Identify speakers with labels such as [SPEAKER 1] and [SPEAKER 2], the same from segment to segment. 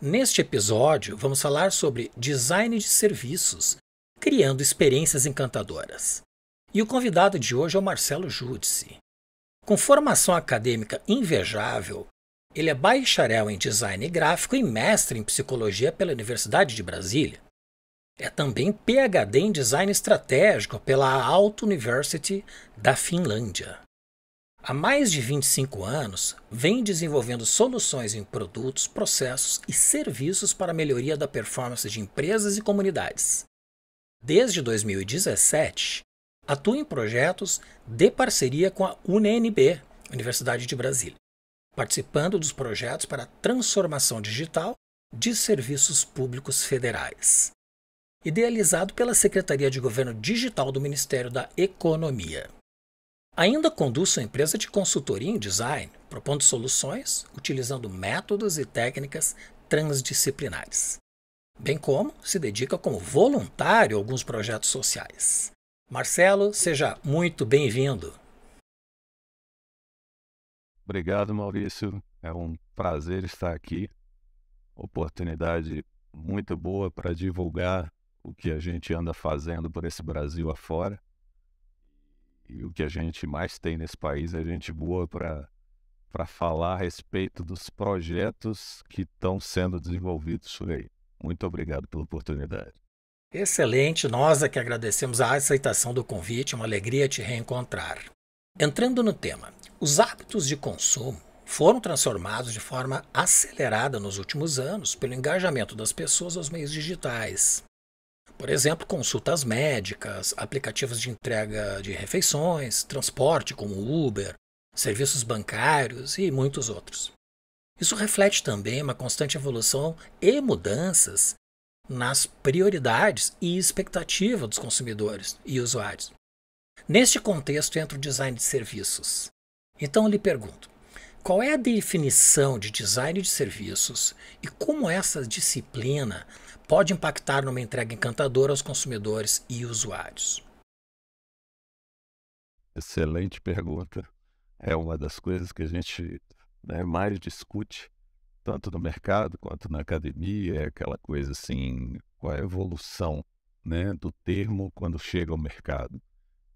[SPEAKER 1] Neste episódio, vamos falar sobre design de serviços, criando experiências encantadoras. E o convidado de hoje é o Marcelo Judici. Com formação acadêmica invejável, ele é bacharel em design gráfico e mestre em psicologia pela Universidade de Brasília. É também PhD em design estratégico pela Aalto University da Finlândia. Há mais de 25 anos, vem desenvolvendo soluções em produtos, processos e serviços para a melhoria da performance de empresas e comunidades. Desde 2017, atua em projetos de parceria com a UNB, Universidade de Brasília, participando dos projetos para a transformação digital de serviços públicos federais, idealizado pela Secretaria de Governo Digital do Ministério da Economia. Ainda conduz sua empresa de consultoria em design, propondo soluções utilizando métodos e técnicas transdisciplinares, bem como se dedica como voluntário a alguns projetos sociais. Marcelo, seja muito bem-vindo.
[SPEAKER 2] Obrigado, Maurício. É um prazer estar aqui. Oportunidade muito boa para divulgar o que a gente anda fazendo por esse Brasil afora. E o que a gente mais tem nesse país é gente boa para falar a respeito dos projetos que estão sendo desenvolvidos por aí. Muito obrigado pela oportunidade.
[SPEAKER 1] Excelente, nós é que agradecemos a aceitação do convite, é uma alegria te reencontrar. Entrando no tema, os hábitos de consumo foram transformados de forma acelerada nos últimos anos pelo engajamento das pessoas aos meios digitais. Por exemplo, consultas médicas, aplicativos de entrega de refeições, transporte como Uber, serviços bancários e muitos outros. Isso reflete também uma constante evolução e mudanças nas prioridades e expectativa dos consumidores e usuários. Neste contexto entra o design de serviços. Então eu lhe pergunto, qual é a definição de design de serviços e como essa disciplina pode impactar numa entrega encantadora aos consumidores e usuários?
[SPEAKER 2] Excelente pergunta. É uma das coisas que a gente mais discute, tanto no mercado quanto na academia, é aquela coisa assim, qual é a evolução, do termo quando chega ao mercado.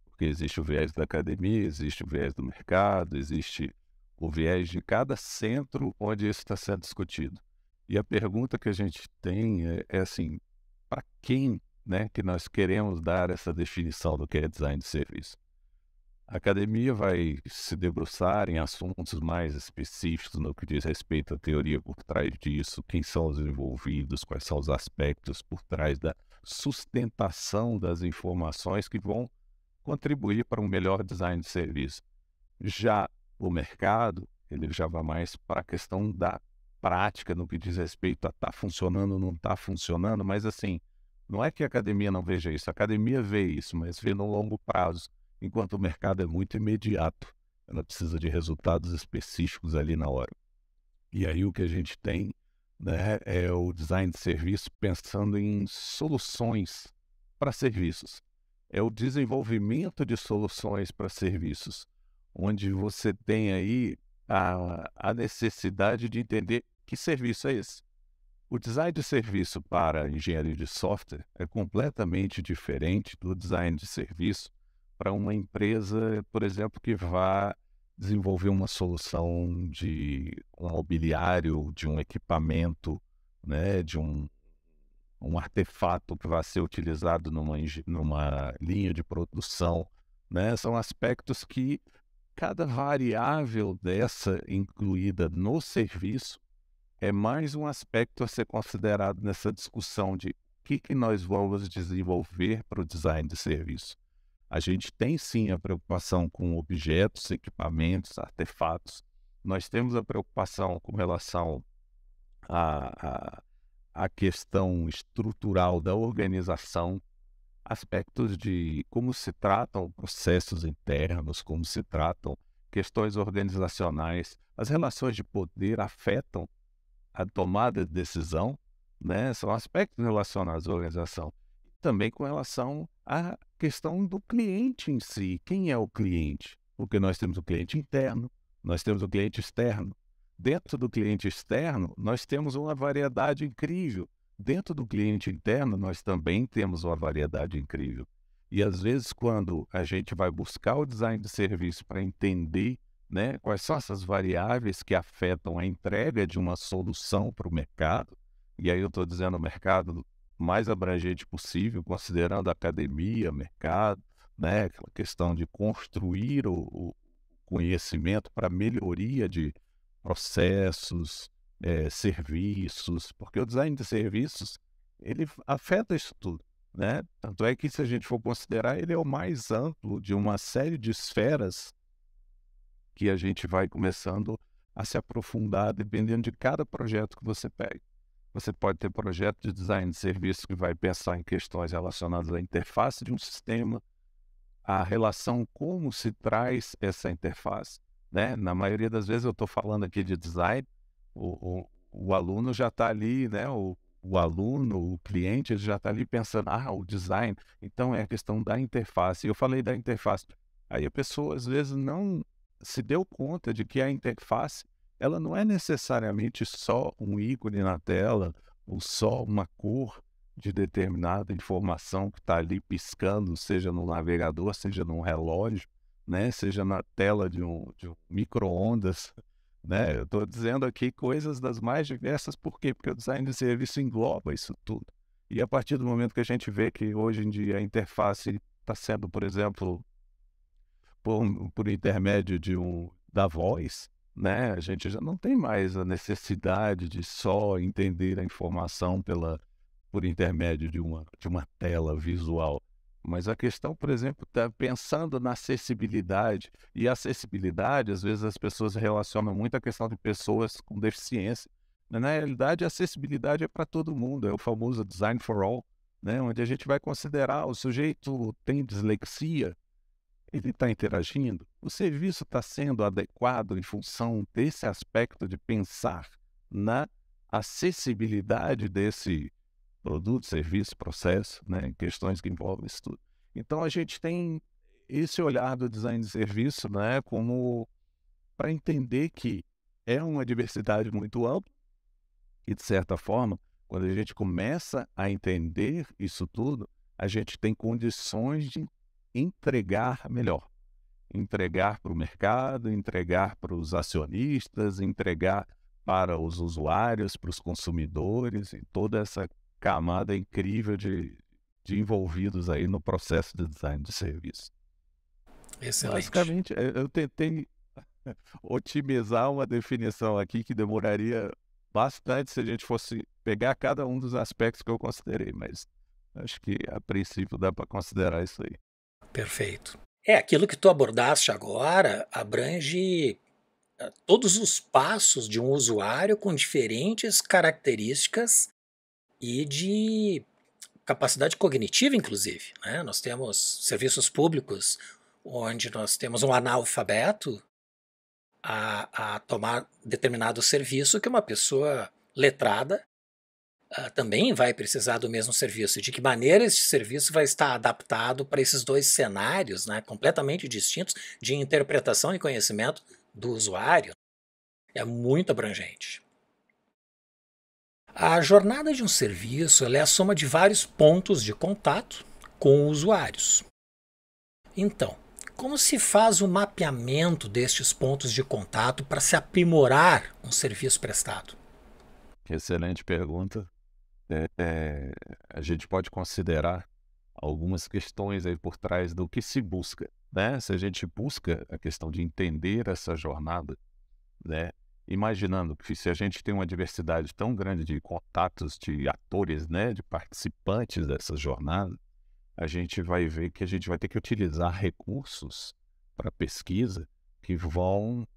[SPEAKER 2] Porque existe o viés da academia, existe o viés do mercado, existe o viés de cada centro onde isso está sendo discutido. E a pergunta que a gente tem é assim, para quem, que nós queremos dar essa definição do que é design de serviço? A academia vai se debruçar em assuntos mais específicos no que diz respeito à teoria por trás disso, quem são os envolvidos, quais são os aspectos por trás da sustentação das informações que vão contribuir para um melhor design de serviço. Já o mercado, ele já vai mais para a questão da prática no que diz respeito a está funcionando ou não está funcionando, mas assim, não é que a academia não veja isso, a academia vê isso, mas vê no longo prazo, enquanto o mercado é muito imediato, ela precisa de resultados específicos ali na hora. E aí o que a gente tem, é o design de serviço pensando em soluções para serviços. É o desenvolvimento de soluções para serviços, onde você tem aí a necessidade de entender que serviço é esse. O design de serviço para engenharia de software é completamente diferente do design de serviço para uma empresa, por exemplo, que vá desenvolver uma solução de um mobiliário, de um equipamento, de um artefato que vai ser utilizado numa linha de produção, São aspectos que cada variável dessa incluída no serviço é mais um aspecto a ser considerado nessa discussão de o que nós vamos desenvolver para o design de serviço. A gente tem sim a preocupação com objetos, equipamentos, artefatos. Nós temos a preocupação com relação à questão estrutural da organização, aspectos de como se tratam processos internos, como se tratam questões organizacionais. As relações de poder afetam a tomada de decisão, São aspectos relacionados à organização. Também com relação à questão do cliente em si. Quem é o cliente? Porque nós temos o cliente interno, nós temos o cliente externo. Dentro do cliente externo, nós temos uma variedade incrível. Dentro do cliente interno, nós também temos uma variedade incrível. E às vezes, quando a gente vai buscar o design de serviço para entender, né, quais são essas variáveis que afetam a entrega de uma solução para o mercado, e aí eu estou dizendo o mercado mais abrangente possível, considerando a academia, mercado, né, aquela questão de construir o conhecimento para melhoria de processos, serviços, porque o design de serviços, ele afeta isso tudo, né? Tanto é que, se a gente for considerar, ele é o mais amplo de uma série de esferas que a gente vai começando a se aprofundar dependendo de cada projeto que você pega. Você pode ter projeto de design de serviço que vai pensar em questões relacionadas à interface de um sistema, a relação, como se traz essa interface, né? Na maioria das vezes eu estou falando aqui de design, o aluno já está ali, né? O aluno, o cliente, ele já está ali pensando, o design, então é a questão da interface. Eu falei da interface, aí a pessoa às vezes não se deu conta de que a interface, ela não é necessariamente só um ícone na tela, ou só uma cor de determinada informação que está ali piscando, seja no navegador, seja num relógio, né? Seja na tela de um micro-ondas, né? Eu estou dizendo aqui coisas das mais diversas, por quê? Porque o design de serviço engloba isso tudo. E a partir do momento que a gente vê que hoje em dia a interface está sendo, por exemplo, por intermédio da voz, né? A gente já não tem mais a necessidade de só entender a informação por intermédio de uma tela visual. Mas a questão, por exemplo, está pensando na acessibilidade. E a acessibilidade, às vezes as pessoas relacionam muito a questão de pessoas com deficiência. Mas, na realidade, a acessibilidade é para todo mundo, é o famoso design for all, né? Onde a gente vai considerar o sujeito tem dislexia, ele está interagindo, o serviço está sendo adequado em função desse aspecto de pensar na acessibilidade desse produto, serviço, processo, né, questões que envolvem isso tudo. Então a gente tem esse olhar do design de serviço, né, como para entender que é uma diversidade muito ampla e, de certa forma, quando a gente começa a entender isso tudo, a gente tem condições de entregar melhor. Entregar para o mercado, entregar para os acionistas, entregar para os usuários, para os consumidores, e toda essa camada incrível de envolvidos aí no processo de design de serviço.
[SPEAKER 1] Excelente.
[SPEAKER 2] Basicamente, eu tentei otimizar uma definição aqui que demoraria bastante se a gente fosse pegar cada um dos aspectos que eu considerei, mas acho que a princípio dá para considerar isso aí.
[SPEAKER 1] Perfeito. Aquilo que tu abordaste agora abrange todos os passos de um usuário com diferentes características e de capacidade cognitiva, inclusive, né? Nós temos serviços públicos onde nós temos um analfabeto a tomar determinado serviço que uma pessoa letrada também vai precisar do mesmo serviço. De que maneira esse serviço vai estar adaptado para esses dois cenários, né, completamente distintos de interpretação e conhecimento do usuário? É muito abrangente. A jornada de um serviço ela é a soma de vários pontos de contato com usuários. Então, como se faz o mapeamento destes pontos de contato para se aprimorar um serviço prestado?
[SPEAKER 2] Excelente pergunta. A gente pode considerar algumas questões aí por trás do que se busca, né? Se a gente busca a questão de entender essa jornada, né? Imaginando que se a gente tem uma diversidade tão grande de contatos, de atores, né, de participantes dessa jornada, a gente vai ver que a gente vai ter que utilizar recursos para pesquisa que vão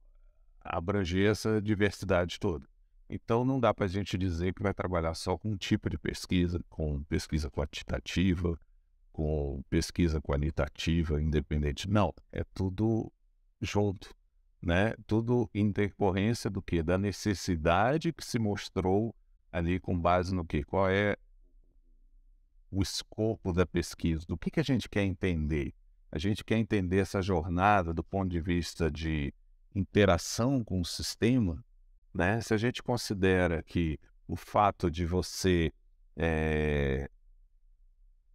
[SPEAKER 2] abranger essa diversidade toda. Então não dá para a gente dizer que vai trabalhar só com um tipo de pesquisa, com pesquisa quantitativa, com pesquisa qualitativa, independente. Não, é tudo junto, né? Tudo em decorrência do quê? Da necessidade que se mostrou ali com base no quê? Qual é o escopo da pesquisa? Do que a gente quer entender? A gente quer entender essa jornada do ponto de vista de interação com o sistema, né? Se a gente considera que o fato de você eh,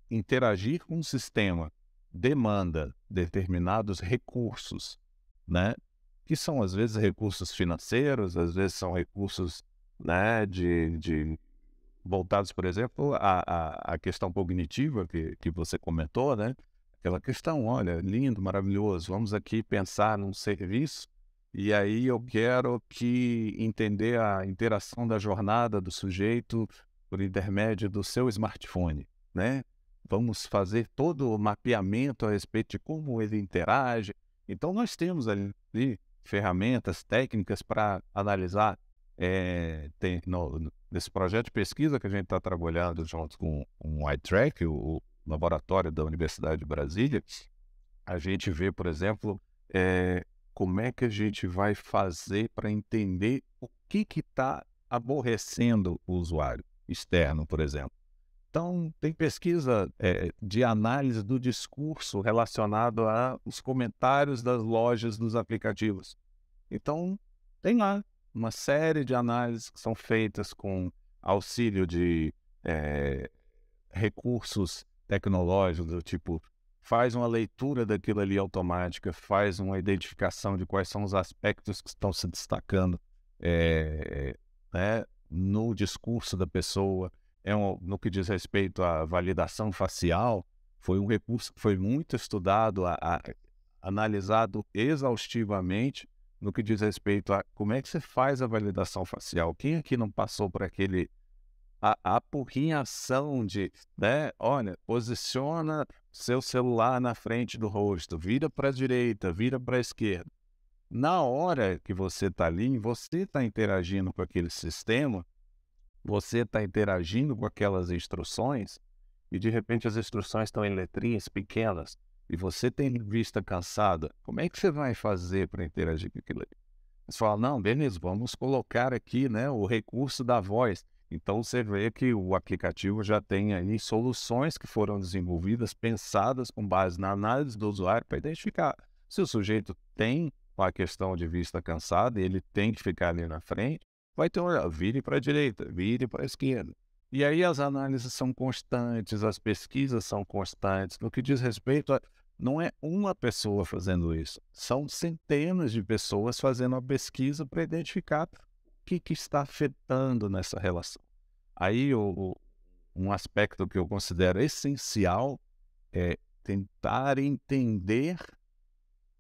[SPEAKER 2] interagir com o sistema demanda determinados recursos, né? Que são às vezes recursos financeiros, às vezes são recursos, né, de voltados, por exemplo, à questão cognitiva que você comentou, né? Aquela questão, olha, lindo, maravilhoso, vamos aqui pensar num serviço e aí eu quero que entender a interação da jornada do sujeito por intermédio do seu smartphone, né? Vamos fazer todo o mapeamento a respeito de como ele interage. Então, nós temos ali ferramentas, técnicas para analisar. Nesse projeto de pesquisa que a gente está trabalhando junto com o iTrack, o laboratório da Universidade de Brasília, a gente vê, por exemplo, como é que a gente vai fazer para entender o que está aborrecendo o usuário externo, por exemplo. Então, tem pesquisa de análise do discurso relacionado aos comentários das lojas dos aplicativos. Então, tem lá uma série de análises que são feitas com auxílio de recursos tecnológicos, do tipo, faz uma leitura daquilo ali automática, faz uma identificação de quais são os aspectos que estão se destacando né, no discurso da pessoa. No que diz respeito à validação facial, foi um recurso que foi muito estudado, analisado exaustivamente no que diz respeito a como é que você faz a validação facial. Quem aqui não passou por a apurrinhação de, né, olha, posiciona seu celular na frente do rosto, vira para a direita, vira para a esquerda. Na hora que você está ali, você está interagindo com aquele sistema, você está interagindo com aquelas instruções e de repente as instruções estão em letrinhas pequenas e você tem vista cansada. Como é que você vai fazer para interagir com aquilo ali? Você fala, não, beleza, vamos colocar aqui, né, o recurso da voz. Então você vê que o aplicativo já tem aí soluções que foram desenvolvidas, pensadas com base na análise do usuário para identificar se o sujeito tem uma questão de vista cansada e ele tem que ficar ali na frente, vai ter um vire para a direita, vire para a esquerda. E aí as análises são constantes, as pesquisas são constantes. No que diz respeito a... Não é uma pessoa fazendo isso, são centenas de pessoas fazendo a pesquisa para identificar o que está afetando nessa relação. Aí um aspecto que eu considero essencial é tentar entender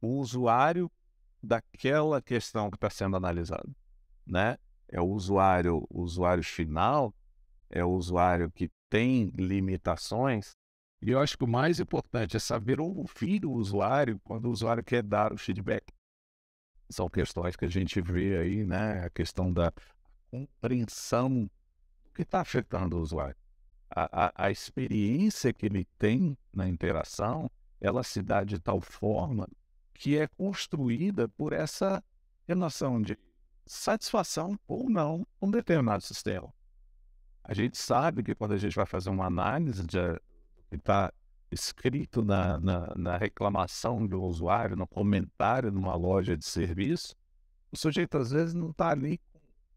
[SPEAKER 2] o usuário daquela questão que está sendo analisada, né? É o usuário final, é o usuário que tem limitações, e eu acho que o mais importante é saber ouvir o usuário quando o usuário quer dar o feedback. São questões que a gente vê aí, né? A questão da compreensão do que está afetando o usuário. A experiência que ele tem na interação, ela se dá de tal forma que é construída por essa relação de satisfação ou não com um determinado sistema. A gente sabe que quando a gente vai fazer uma análise do que está escrito na reclamação do usuário, no comentário numa loja de serviço, o sujeito às vezes não está ali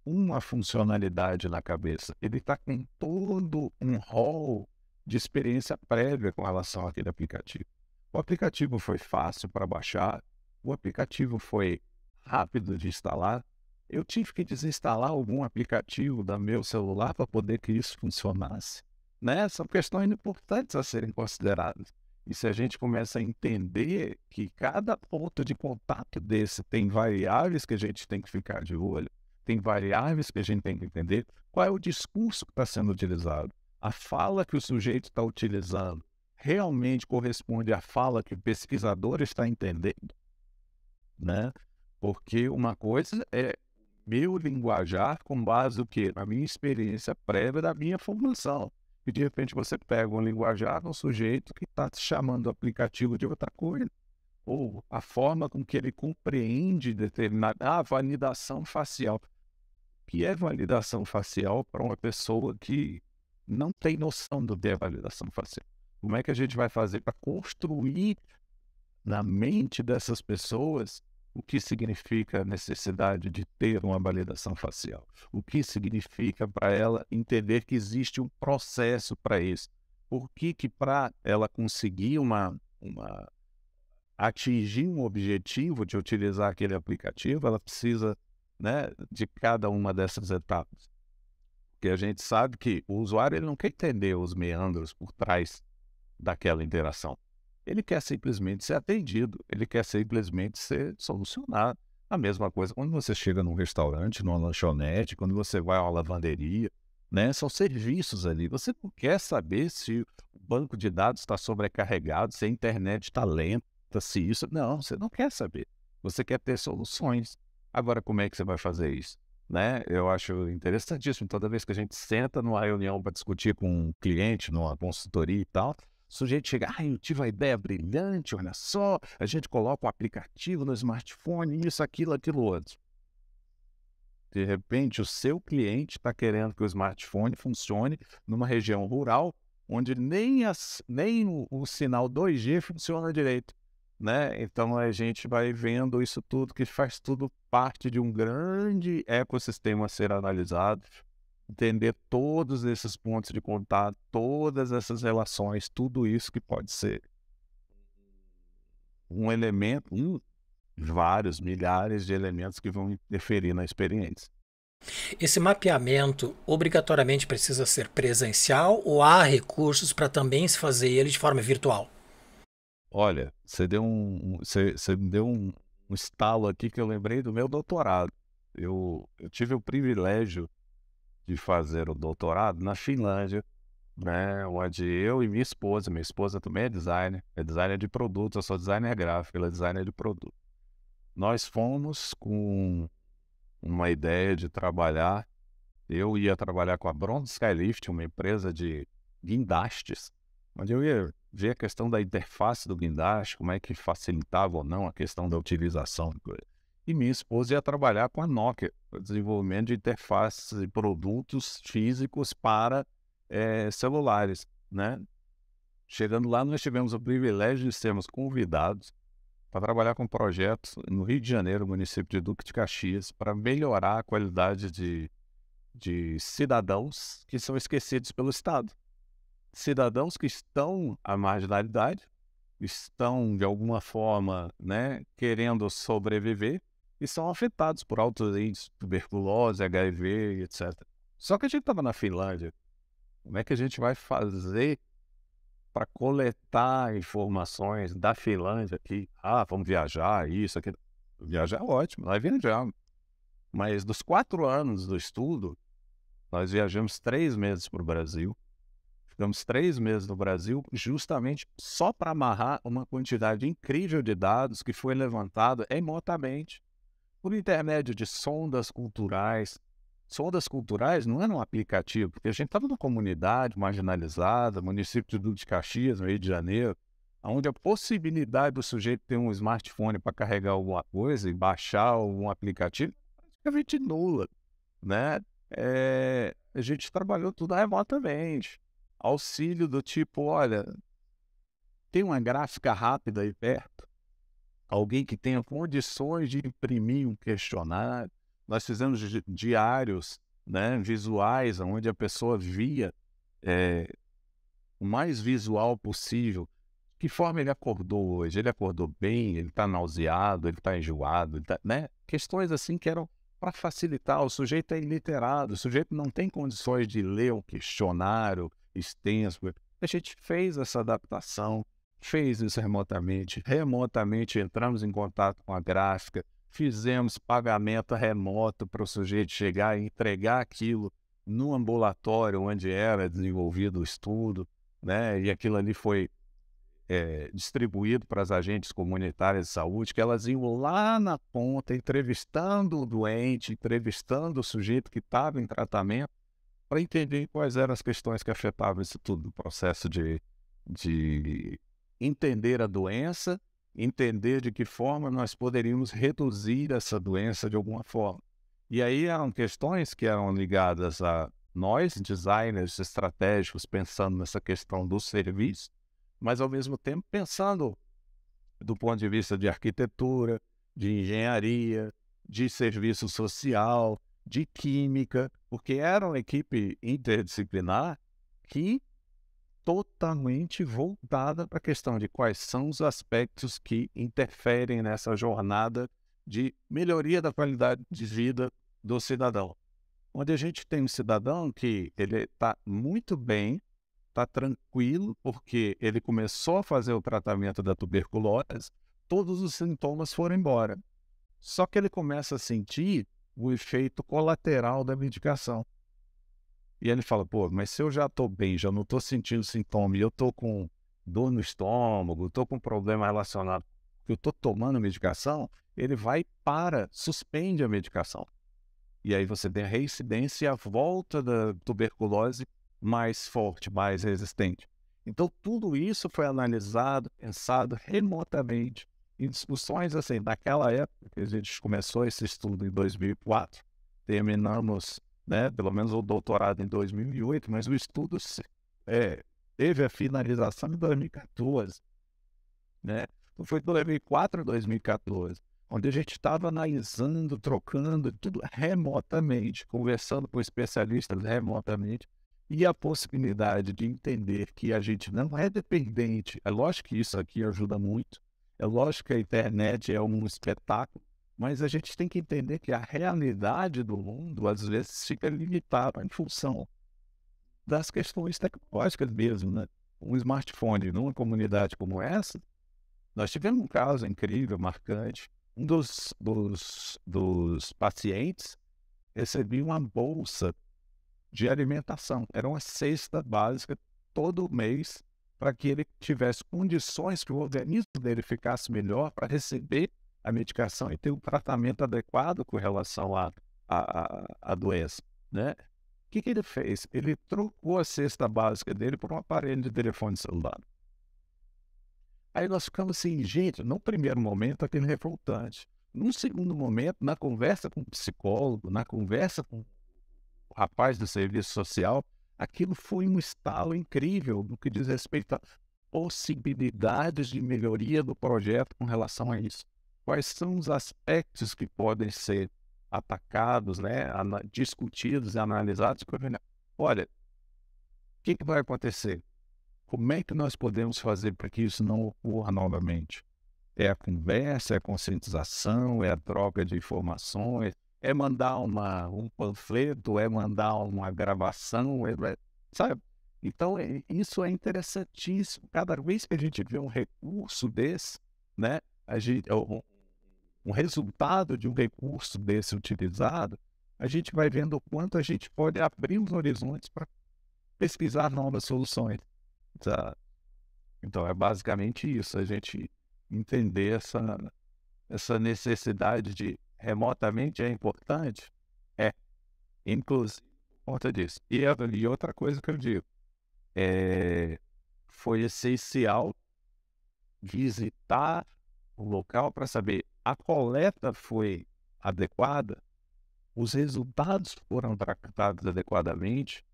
[SPEAKER 2] com uma funcionalidade na cabeça, ele está com todo um rol de experiência prévia com relação àquele aplicativo. O aplicativo foi fácil para baixar, o aplicativo foi rápido de instalar. Eu tive que desinstalar algum aplicativo do meu celular para poder que isso funcionasse, né? São questões importantes a serem consideradas. E se a gente começa a entender que cada ponto de contato desse tem variáveis que a gente tem que ficar de olho, tem variáveis que a gente tem que entender, qual é o discurso que está sendo utilizado, a fala que o sujeito está utilizando realmente corresponde à fala que o pesquisador está entendendo, né? Porque uma coisa é meu linguajar com base no quê? Na minha experiência prévia da minha formação. E de repente você pega um linguajar de um sujeito que está chamando o aplicativo de outra coisa. Ou a forma com que ele compreende determinada validação facial. O que é validação facial para uma pessoa que não tem noção do que é validação facial? Como é que a gente vai fazer para construir na mente dessas pessoas o que significa a necessidade de ter uma validação facial, o que significa para ela entender que existe um processo para isso, por que para ela conseguir atingir um objetivo de utilizar aquele aplicativo, ela precisa, né, de cada uma dessas etapas. Porque a gente sabe que o usuário ele não quer entender os meandros por trás daquela interação. Ele quer simplesmente ser atendido, ele quer simplesmente ser solucionado. A mesma coisa quando você chega num restaurante, numa lanchonete, quando você vai a uma lavanderia, né? São serviços ali. Você não quer saber se o banco de dados está sobrecarregado, se a internet está lenta, se isso... Não, você não quer saber. Você quer ter soluções. Agora, como é que você vai fazer isso? Né? Eu acho interessantíssimo. Toda vez que a gente senta numa reunião para discutir com um cliente, numa consultoria e tal, o sujeito chega, eu tive uma ideia brilhante, olha só, a gente coloca o aplicativo no smartphone, isso, aquilo, outro. De repente, o seu cliente está querendo que o smartphone funcione numa região rural, onde nem o sinal 2G funciona direito. Né? Então a gente vai vendo isso tudo, que faz tudo parte de um grande ecossistema a ser analisado, entender todos esses pontos de contato, todas essas relações, tudo isso que pode ser um elemento, vários, milhares de elementos que vão interferir na experiência.
[SPEAKER 1] Esse mapeamento obrigatoriamente precisa ser presencial ou há recursos para também se fazer ele de forma virtual?
[SPEAKER 2] Olha, você me deu um estalo aqui que eu lembrei do meu doutorado. Eu tive o privilégio de fazer o doutorado na Finlândia, né, onde eu e minha esposa também é designer de produtos, eu sou designer gráfico, ela é designer de produto. Nós fomos com uma ideia de trabalhar, eu ia trabalhar com a Bronze Skylift, uma empresa de guindastes, onde eu ia ver a questão da interface do guindaste, como é que facilitava ou não a questão da utilização. E minha esposa ia trabalhar com a Nokia, o desenvolvimento de interfaces e produtos físicos para celulares, né? Chegando lá, nós tivemos o privilégio de sermos convidados para trabalhar com projetos no Rio de Janeiro, município de Duque de Caxias, para melhorar a qualidade de cidadãos que são esquecidos pelo Estado. Cidadãos que estão à marginalidade, estão de alguma forma, né, querendo sobreviver e são afetados por altos índices, tuberculose, HIV, etc. Só que a gente estava na Finlândia. Como é que a gente vai fazer para coletar informações da Finlândia aqui? Vamos viajar, isso, aquilo. Viajar é ótimo, nós viajamos. Mas dos 4 anos do estudo, nós viajamos 3 meses para o Brasil. Ficamos 3 meses no Brasil justamente só para amarrar uma quantidade incrível de dados que foi levantado remotamente por intermédio de sondas culturais. Sondas culturais não era um aplicativo, porque a gente estava numa comunidade marginalizada, município de Duque de Caxias, no Rio de Janeiro, onde a possibilidade do sujeito ter um smartphone para carregar alguma coisa e baixar algum aplicativo é praticamente nula, né? A gente trabalhou tudo remotamente. Auxílio do tipo, olha, tem uma gráfica rápida aí perto? Alguém que tenha condições de imprimir um questionário? Nós fizemos diários, né, visuais, onde a pessoa via o mais visual possível. De que forma ele acordou hoje? Ele acordou bem? Ele está nauseado? Ele está enjoado? Né? Questões assim que eram para facilitar. O sujeito é iliterado, o sujeito não tem condições de ler um questionário extenso. A gente fez essa adaptação, fez isso remotamente. Remotamente entramos em contato com a gráfica, fizemos pagamento remoto para o sujeito chegar e entregar aquilo no ambulatório onde era desenvolvido o estudo, né? E aquilo ali foi distribuído para as agentes comunitárias de saúde, que elas iam lá na ponta, entrevistando o doente, entrevistando o sujeito que estava em tratamento, para entender quais eram as questões que afetavam isso tudo, o processo de entender a doença, entender de que forma nós poderíamos reduzir essa doença de alguma forma. E aí eram questões que eram ligadas a nós, designers estratégicos, pensando nessa questão do serviço, mas ao mesmo tempo pensando do ponto de vista de arquitetura, de engenharia, de serviço social, de química, porque era uma equipe interdisciplinar que totalmente voltada para a questão de quais são os aspectos que interferem nessa jornada de melhoria da qualidade de vida do cidadão. Onde a gente tem um cidadão que ele está muito bem, está tranquilo, porque ele começou a fazer o tratamento da tuberculose, todos os sintomas foram embora. Só que ele começa a sentir o efeito colateral da medicação. E ele fala, pô, mas se eu já estou bem, já não estou sentindo sintoma, e eu estou com dor no estômago, estou com problema relacionado, que eu estou tomando medicação, ele vai para, suspende a medicação. E aí você tem a reincidência e a volta da tuberculose mais forte, mais resistente. Então tudo isso foi analisado, pensado remotamente, em discussões assim, naquela época que a gente começou esse estudo em 2004, terminamos, né, pelo menos o doutorado em 2008, mas o estudo teve a finalização em 2014, né? Então foi 2004 a 2014, onde a gente estava analisando, trocando, tudo remotamente, conversando com especialistas remotamente, e a possibilidade de entender que a gente não é dependente. É lógico que isso aqui ajuda muito, é lógico que a internet é um espetáculo, mas a gente tem que entender que a realidade do mundo, às vezes, fica limitada em função das questões tecnológicas mesmo, né? Um smartphone numa comunidade como essa, nós tivemos um caso incrível, marcante. Um dos pacientes recebia uma bolsa de alimentação. Era uma cesta básica todo mês para que ele tivesse condições que o organismo dele ficasse melhor para receber a medicação e ter um tratamento adequado com relação à doença, né? O que ele fez? Ele trocou a cesta básica dele por um aparelho de telefone celular. Aí nós ficamos assim, gente, num primeiro momento aquele revoltante. Num segundo momento, na conversa com o psicólogo, na conversa com o rapaz do serviço social, aquilo foi um estalo incrível no que diz respeito a possibilidades de melhoria do projeto com relação a isso. Quais são os aspectos que podem ser atacados, né, discutidos e analisados? Olha, o que vai acontecer? Como é que nós podemos fazer para que isso não ocorra novamente? É a conversa, é a conscientização, é a troca de informações, é mandar um panfleto, é mandar uma gravação, sabe? Então, isso é interessantíssimo. Cada vez que a gente vê um recurso desse, né, um resultado de um recurso desse utilizado, a gente vai vendo o quanto a gente pode abrir os horizontes para pesquisar novas soluções. Tá? Então, é basicamente isso, a gente entender essa necessidade de remotamente é importante, inclusive por conta disso. E outra coisa que eu digo, foi essencial visitar o local para saber a coleta foi adequada, os resultados foram tratados adequadamente,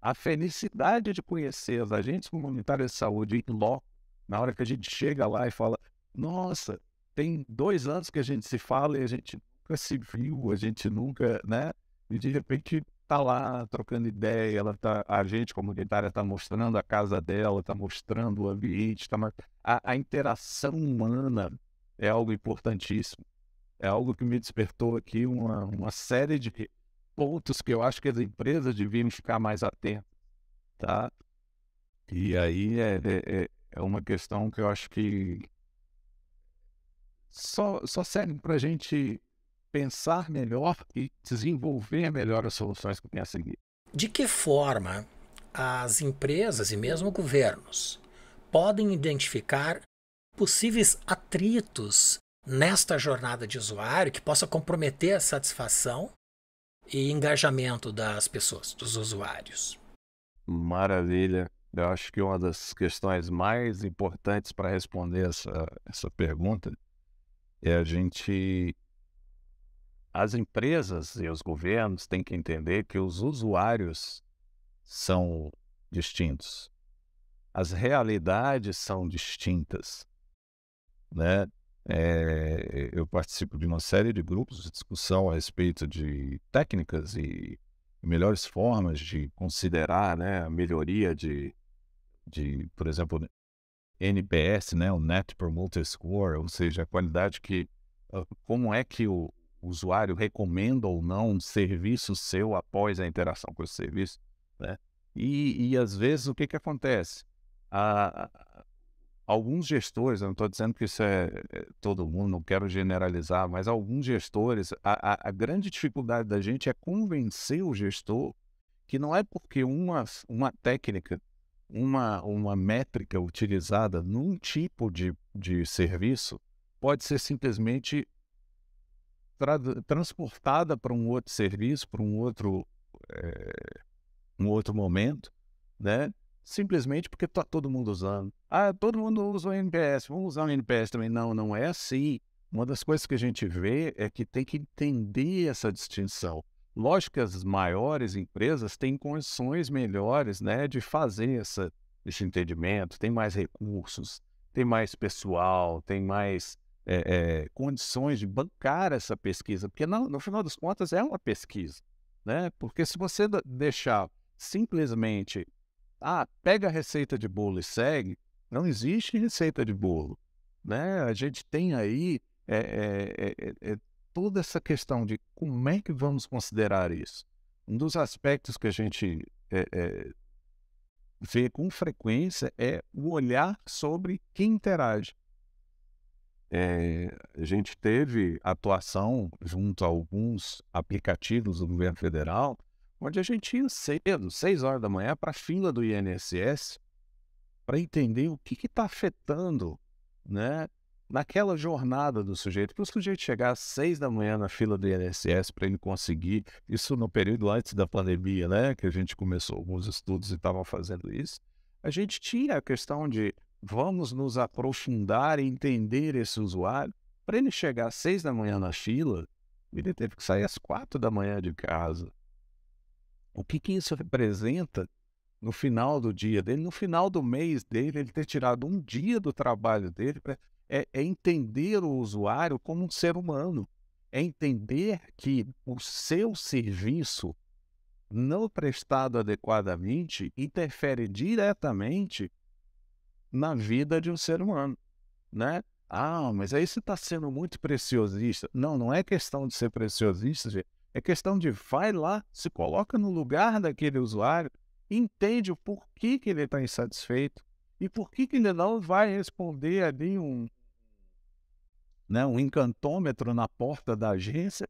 [SPEAKER 2] a felicidade de conhecer os agentes comunitários de saúde em loco, na hora que a gente chega lá e fala, nossa, tem 2 anos que a gente se fala e a gente nunca se viu, a gente nunca, né? E de repente tá lá trocando ideia, a agente comunitária está mostrando a casa dela, está mostrando o ambiente, a interação humana é algo importantíssimo. É algo que me despertou aqui uma série de pontos que eu acho que as empresas deviam ficar mais atentas, tá? E aí é uma questão que eu acho que só serve para a gente pensar melhor e desenvolver melhor as soluções que tem a seguir.
[SPEAKER 1] De que forma as empresas e mesmo governos podem identificar possíveis atritos nesta jornada de usuário que possa comprometer a satisfação e engajamento das pessoas, dos usuários?
[SPEAKER 2] Maravilha. Eu acho que uma das questões mais importantes para responder essa pergunta é as empresas e os governos têm que entender que os usuários são distintos. As realidades são distintas, né? Eu participo de uma série de grupos de discussão a respeito de técnicas e melhores formas de considerar, né, a melhoria por exemplo, NPS, né, o Net Promoter Score, ou seja, a qualidade como é que o usuário recomenda ou não um serviço seu após a interação com esse serviço, né? E às vezes o que que acontece? A Alguns gestores, eu não estou dizendo que isso é todo mundo, não quero generalizar, mas alguns gestores, a grande dificuldade da gente é convencer o gestor que não é porque uma técnica, uma métrica utilizada num tipo de serviço pode ser simplesmente transportada para um outro serviço, para um outro momento, né? Simplesmente porque está todo mundo usando. Ah, todo mundo usa o NPS, vamos usar o NPS também. Não, não é assim. Uma das coisas que a gente vê é que tem que entender essa distinção. Lógico que as maiores empresas têm condições melhores, né, de fazer esse entendimento, tem mais recursos, tem mais pessoal, tem mais condições de bancar essa pesquisa, porque no final das contas é uma pesquisa, né? Porque se você deixar simplesmente pega a receita de bolo e segue, não existe receita de bolo, né? A gente tem aí toda essa questão de como é que vamos considerar isso. Um dos aspectos que a gente vê com frequência é o olhar sobre quem interage. A gente teve atuação junto a alguns aplicativos do governo federal, onde a gente ia cedo, 6 horas da manhã, para a fila do INSS, para entender o que está afetando, né, naquela jornada do sujeito. Para o sujeito chegar às 6 da manhã na fila do INSS, para ele conseguir, isso no período antes da pandemia, né, que a gente começou alguns estudos e estava fazendo isso, a gente tinha a questão de vamos nos aprofundar e entender esse usuário. Para ele chegar às 6 da manhã na fila, ele teve que sair às 4 da manhã de casa. O que isso representa no final do dia dele, no final do mês dele, ele ter tirado um dia do trabalho dele é entender o usuário como um ser humano. É entender que o seu serviço não prestado adequadamente interfere diretamente na vida de um ser humano, né? Mas aí você está sendo muito preciosista. Não, não é questão de ser preciosista, gente. É questão de vai lá, se coloca no lugar daquele usuário, entende o porquê que ele está insatisfeito e por que ele não vai responder ali um encantômetro na porta da agência,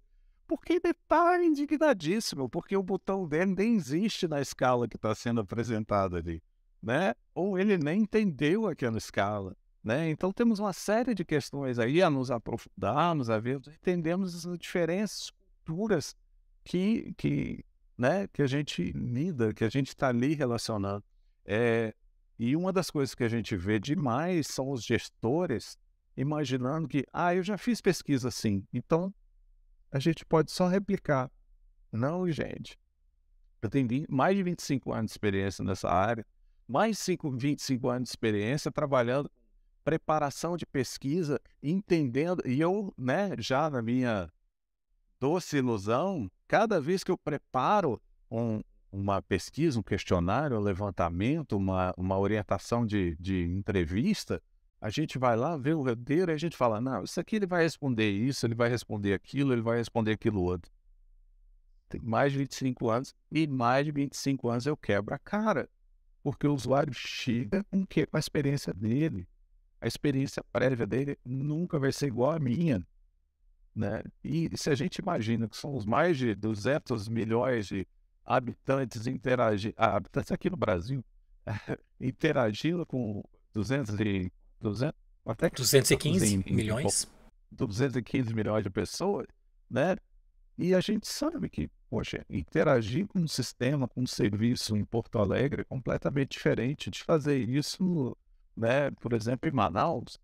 [SPEAKER 2] porque ele está indignadíssimo, porque o botão dele nem existe na escala que está sendo apresentada ali, né? Ou ele nem entendeu aquela escala, né? Então temos uma série de questões aí a nos aprofundarmos, a ver, entendemos as diferentes culturas né, que a gente lida, que a gente está ali relacionando. E uma das coisas que a gente vê demais são os gestores imaginando que, eu já fiz pesquisa assim, então a gente pode só replicar. Não, gente. Eu tenho mais de 25 anos de experiência nessa área, mais de 25 anos de experiência trabalhando preparação de pesquisa, entendendo, e eu, né, já na minha doce ilusão, cada vez que eu preparo uma pesquisa, um questionário, um levantamento, uma orientação de entrevista, a gente vai lá, vê o roteiro e a gente fala, não, isso aqui ele vai responder isso, ele vai responder aquilo, ele vai responder aquilo outro. Tem mais de 25 anos e mais de 25 anos eu quebro a cara, porque o usuário chega com o quê? Com a experiência dele. A experiência prévia dele nunca vai ser igual à minha, né? E se a gente imagina que são os mais de 200 milhões de habitantes habitantes aqui no Brasil, interagindo com 200, até que
[SPEAKER 1] 215 milhões.
[SPEAKER 2] 215 milhões de pessoas, né? E a gente sabe que, poxa, interagir com um sistema, com um serviço em Porto Alegre é completamente diferente de fazer isso, né? Por exemplo, em Manaus,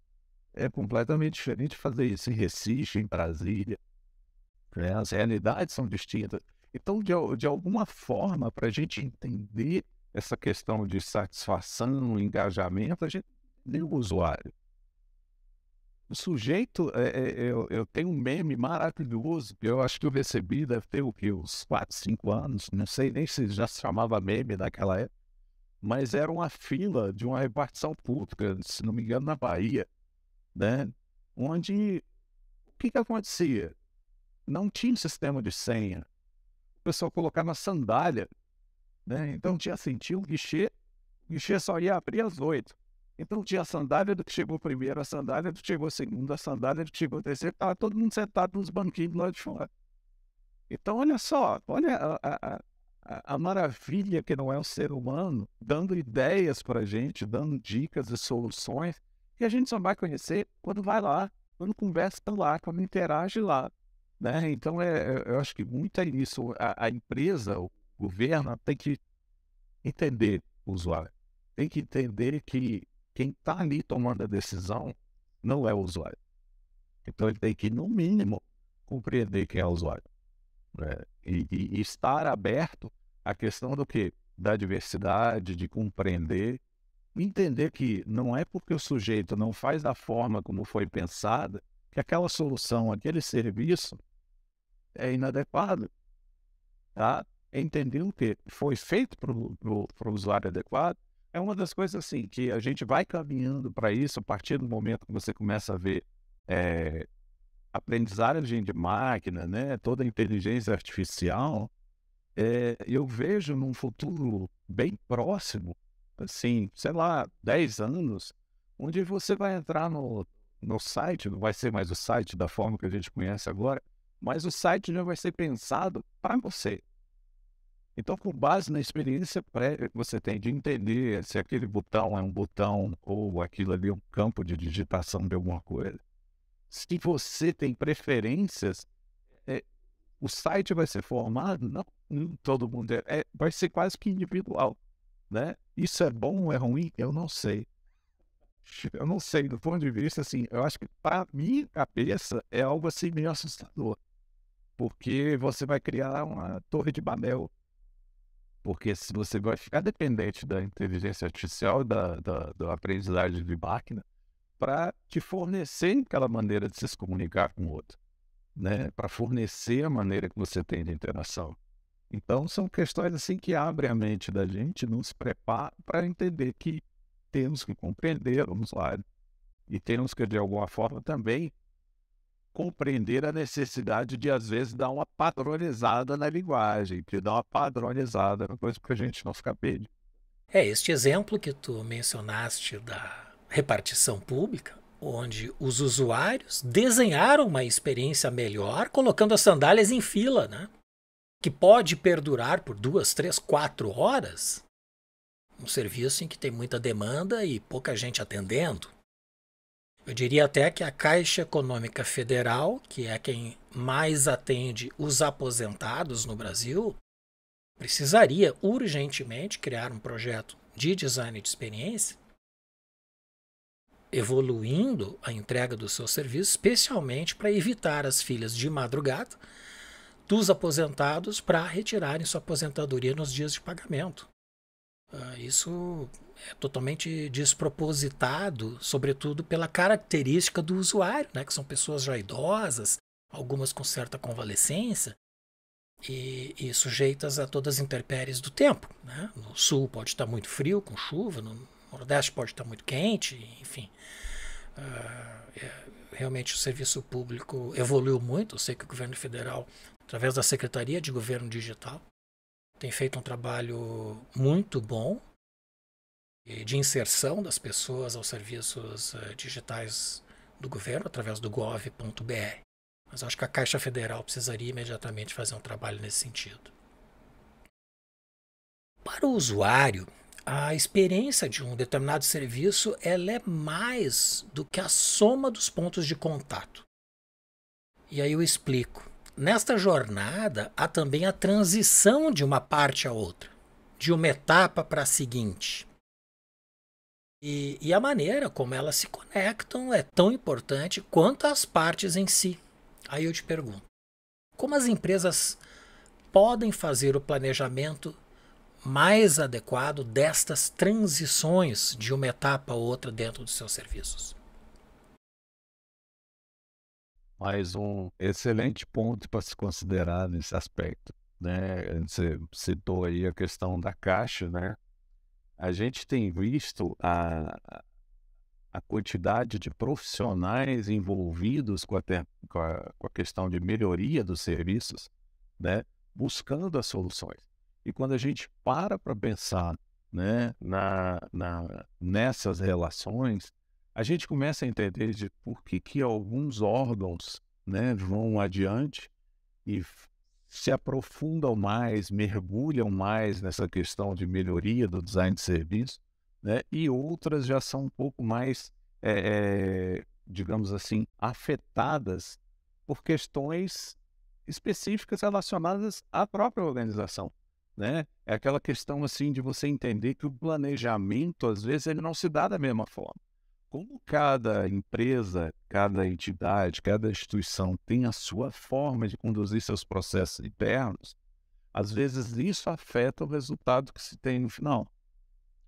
[SPEAKER 2] é completamente diferente de fazer isso em Recife, em Brasília, né? As realidades são distintas. Então, de alguma forma, para a gente entender essa questão de satisfação, engajamento, a gente tem o usuário. O sujeito, eu tenho um meme maravilhoso, que eu acho que eu recebi, deve ter o quê? Uns 4, 5 anos, não sei nem se já se chamava meme naquela época, mas era uma fila de uma repartição pública, se não me engano, na Bahia, né? Onde o que que acontecia? Não tinha sistema de senha. O pessoal colocava sandália, né? Então tinha assim, tinha um guichê, o guichê só ia abrir às 8. Então tinha a sandália do que chegou primeiro, a sandália do que chegou segundo, a sandália do que chegou terceiro, estava todo mundo sentado nos banquinhos lá de fora. Então olha só, olha a maravilha que não é o ser humano, dando ideias para a gente, dando dicas e soluções, que a gente só vai conhecer quando vai lá, quando conversa lá, quando interage lá, né? Então eu acho que muito é isso. A empresa, o governo tem que entender o usuário. Tem que entender que quem está ali tomando a decisão não é o usuário. Então ele tem que, no mínimo, compreender quem é o usuário, né? E estar aberto à questão do quê? Da diversidade, de compreender, entender que não é porque o sujeito não faz da forma como foi pensada que aquela solução, aquele serviço é inadequado, tá? Entender o que foi feito para o usuário adequado é uma das coisas assim que a gente vai caminhando para isso a partir do momento que você começa a ver eh, aprendizagem de máquina, né? Toda a inteligência artificial. Eu vejo num futuro bem próximo, assim, sei lá, 10 anos, onde você vai entrar no site, não vai ser mais o site da forma que a gente conhece agora, mas o site já vai ser pensado para você. Então, com base na experiência prévia que você tem de entender se aquele botão é um botão ou aquilo ali é um campo de digitação de alguma coisa, se você tem preferências, eh, o site vai ser formado, não todo mundo vai ser quase que individual, né? Isso é bom ou é ruim? Eu não sei. Eu não sei, do ponto de vista, assim, eu acho que para minha cabeça é algo assim meio assustador, porque você vai criar uma torre de Babel, porque se você vai ficar dependente da inteligência artificial, da aprendizagem de máquina, para te fornecer aquela maneira de se comunicar com o outro, né? Para fornecer a maneira que você tem de interação. Então, são questões assim que abrem a mente da gente, nos prepara para entender que temos que compreender o usuário e temos que, de alguma forma, também compreender a necessidade de, às vezes, dar uma padronizada na linguagem, de dar uma padronizada na coisa para a gente não ficar perdido.
[SPEAKER 1] Este exemplo que tu mencionaste da repartição pública, onde os usuários desenharam uma experiência melhor colocando as sandálias em fila, né? Que pode perdurar por 2, 3, 4 horas, um serviço em que tem muita demanda e pouca gente atendendo. Eu diria até que a Caixa Econômica Federal, que é quem mais atende os aposentados no Brasil, precisaria urgentemente criar um projeto de design de experiência, evoluindo a entrega do seu serviço, especialmente para evitar as filas de madrugada dos aposentados para retirarem sua aposentadoria nos dias de pagamento. Isso é totalmente despropositado, sobretudo pela característica do usuário, né, que são pessoas já idosas, algumas com certa convalescência e sujeitas a todas as intempéries do tempo, né? No sul pode estar muito frio, com chuva, no nordeste pode estar muito quente, enfim. Realmente o serviço público evoluiu muito. Eu sei que o governo federal, através da Secretaria de Governo Digital, tem feito um trabalho muito bom de inserção das pessoas aos serviços digitais do governo através do gov.br. Mas acho que a Caixa Federal precisaria imediatamente fazer um trabalho nesse sentido. Para o usuário, a experiência de um determinado serviço ela é mais do que a soma dos pontos de contato. E aí eu explico. Nesta jornada, há também a transição de uma parte a outra, de uma etapa para a seguinte. E a maneira como elas se conectam é tão importante quanto as partes em si. Aí eu te pergunto, como as empresas podem fazer o planejamento mais adequado destas transições de uma etapa a outra dentro dos seus serviços?
[SPEAKER 2] Mais um excelente ponto para se considerar nesse aspecto, né? Você citou aí a questão da caixa, né? A gente tem visto a quantidade de profissionais envolvidos com a questão de melhoria dos serviços, né, buscando as soluções. E quando a gente para pensar, né, nessas relações, a gente começa a entender de por que alguns órgãos, né, vão adiante e se aprofundam mais, mergulham mais nessa questão de melhoria do design de serviço, né? E outras já são um pouco mais, digamos assim, afetadas por questões específicas relacionadas à própria organização, né? É aquela questão assim de você entender que o planejamento, às vezes, ele não se dá da mesma forma. Como cada empresa, cada entidade, cada instituição tem a sua forma de conduzir seus processos internos, às vezes isso afeta o resultado que se tem no final.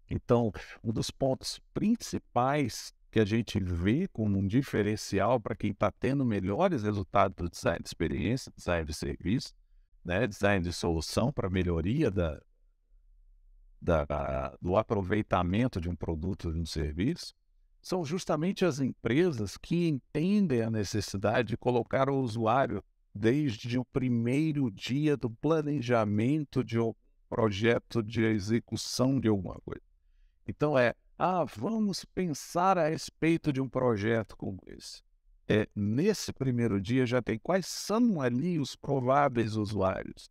[SPEAKER 2] Então, um dos pontos principais que a gente vê como um diferencial para quem está tendo melhores resultados do design de experiência, design de serviço, né, design de solução para melhoria do aproveitamento de um produto ou de um serviço, são justamente as empresas que entendem a necessidade de colocar o usuário desde o primeiro dia do planejamento de um projeto de execução de alguma coisa. Então vamos pensar a respeito de um projeto como esse. Nesse primeiro dia já tem quais são ali os prováveis usuários.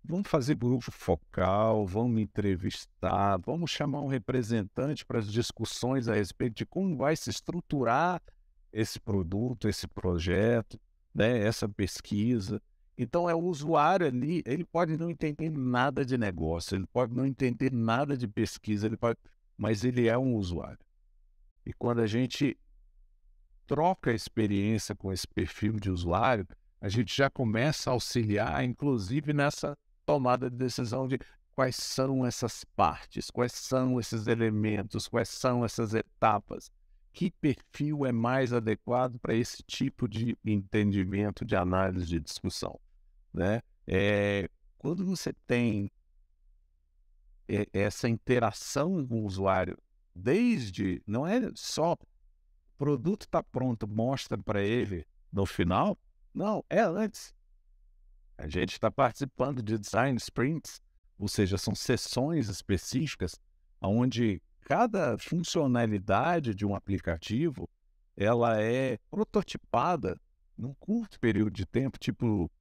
[SPEAKER 2] Vamos fazer grupo focal, vamos entrevistar, vamos chamar um representante para as discussões a respeito de como vai se estruturar esse produto, esse projeto, né, essa pesquisa. Então, o usuário ali, ele pode não entender nada de negócio, ele pode não entender nada de pesquisa, mas ele é um usuário. E quando a gente troca a experiência com esse perfil de usuário, a gente já começa a auxiliar, inclusive, nessa tomada de decisão de quais são essas partes, quais são esses elementos, quais são essas etapas, que perfil é mais adequado para esse tipo de entendimento, de análise, de discussão, né? Quando você tem essa interação com o usuário, não é só o produto está pronto, mostra para ele no final, não, é antes. A gente está participando de design sprints, ou seja, são sessões específicas onde cada funcionalidade de um aplicativo ela é prototipada num curto período de tempo, tipo,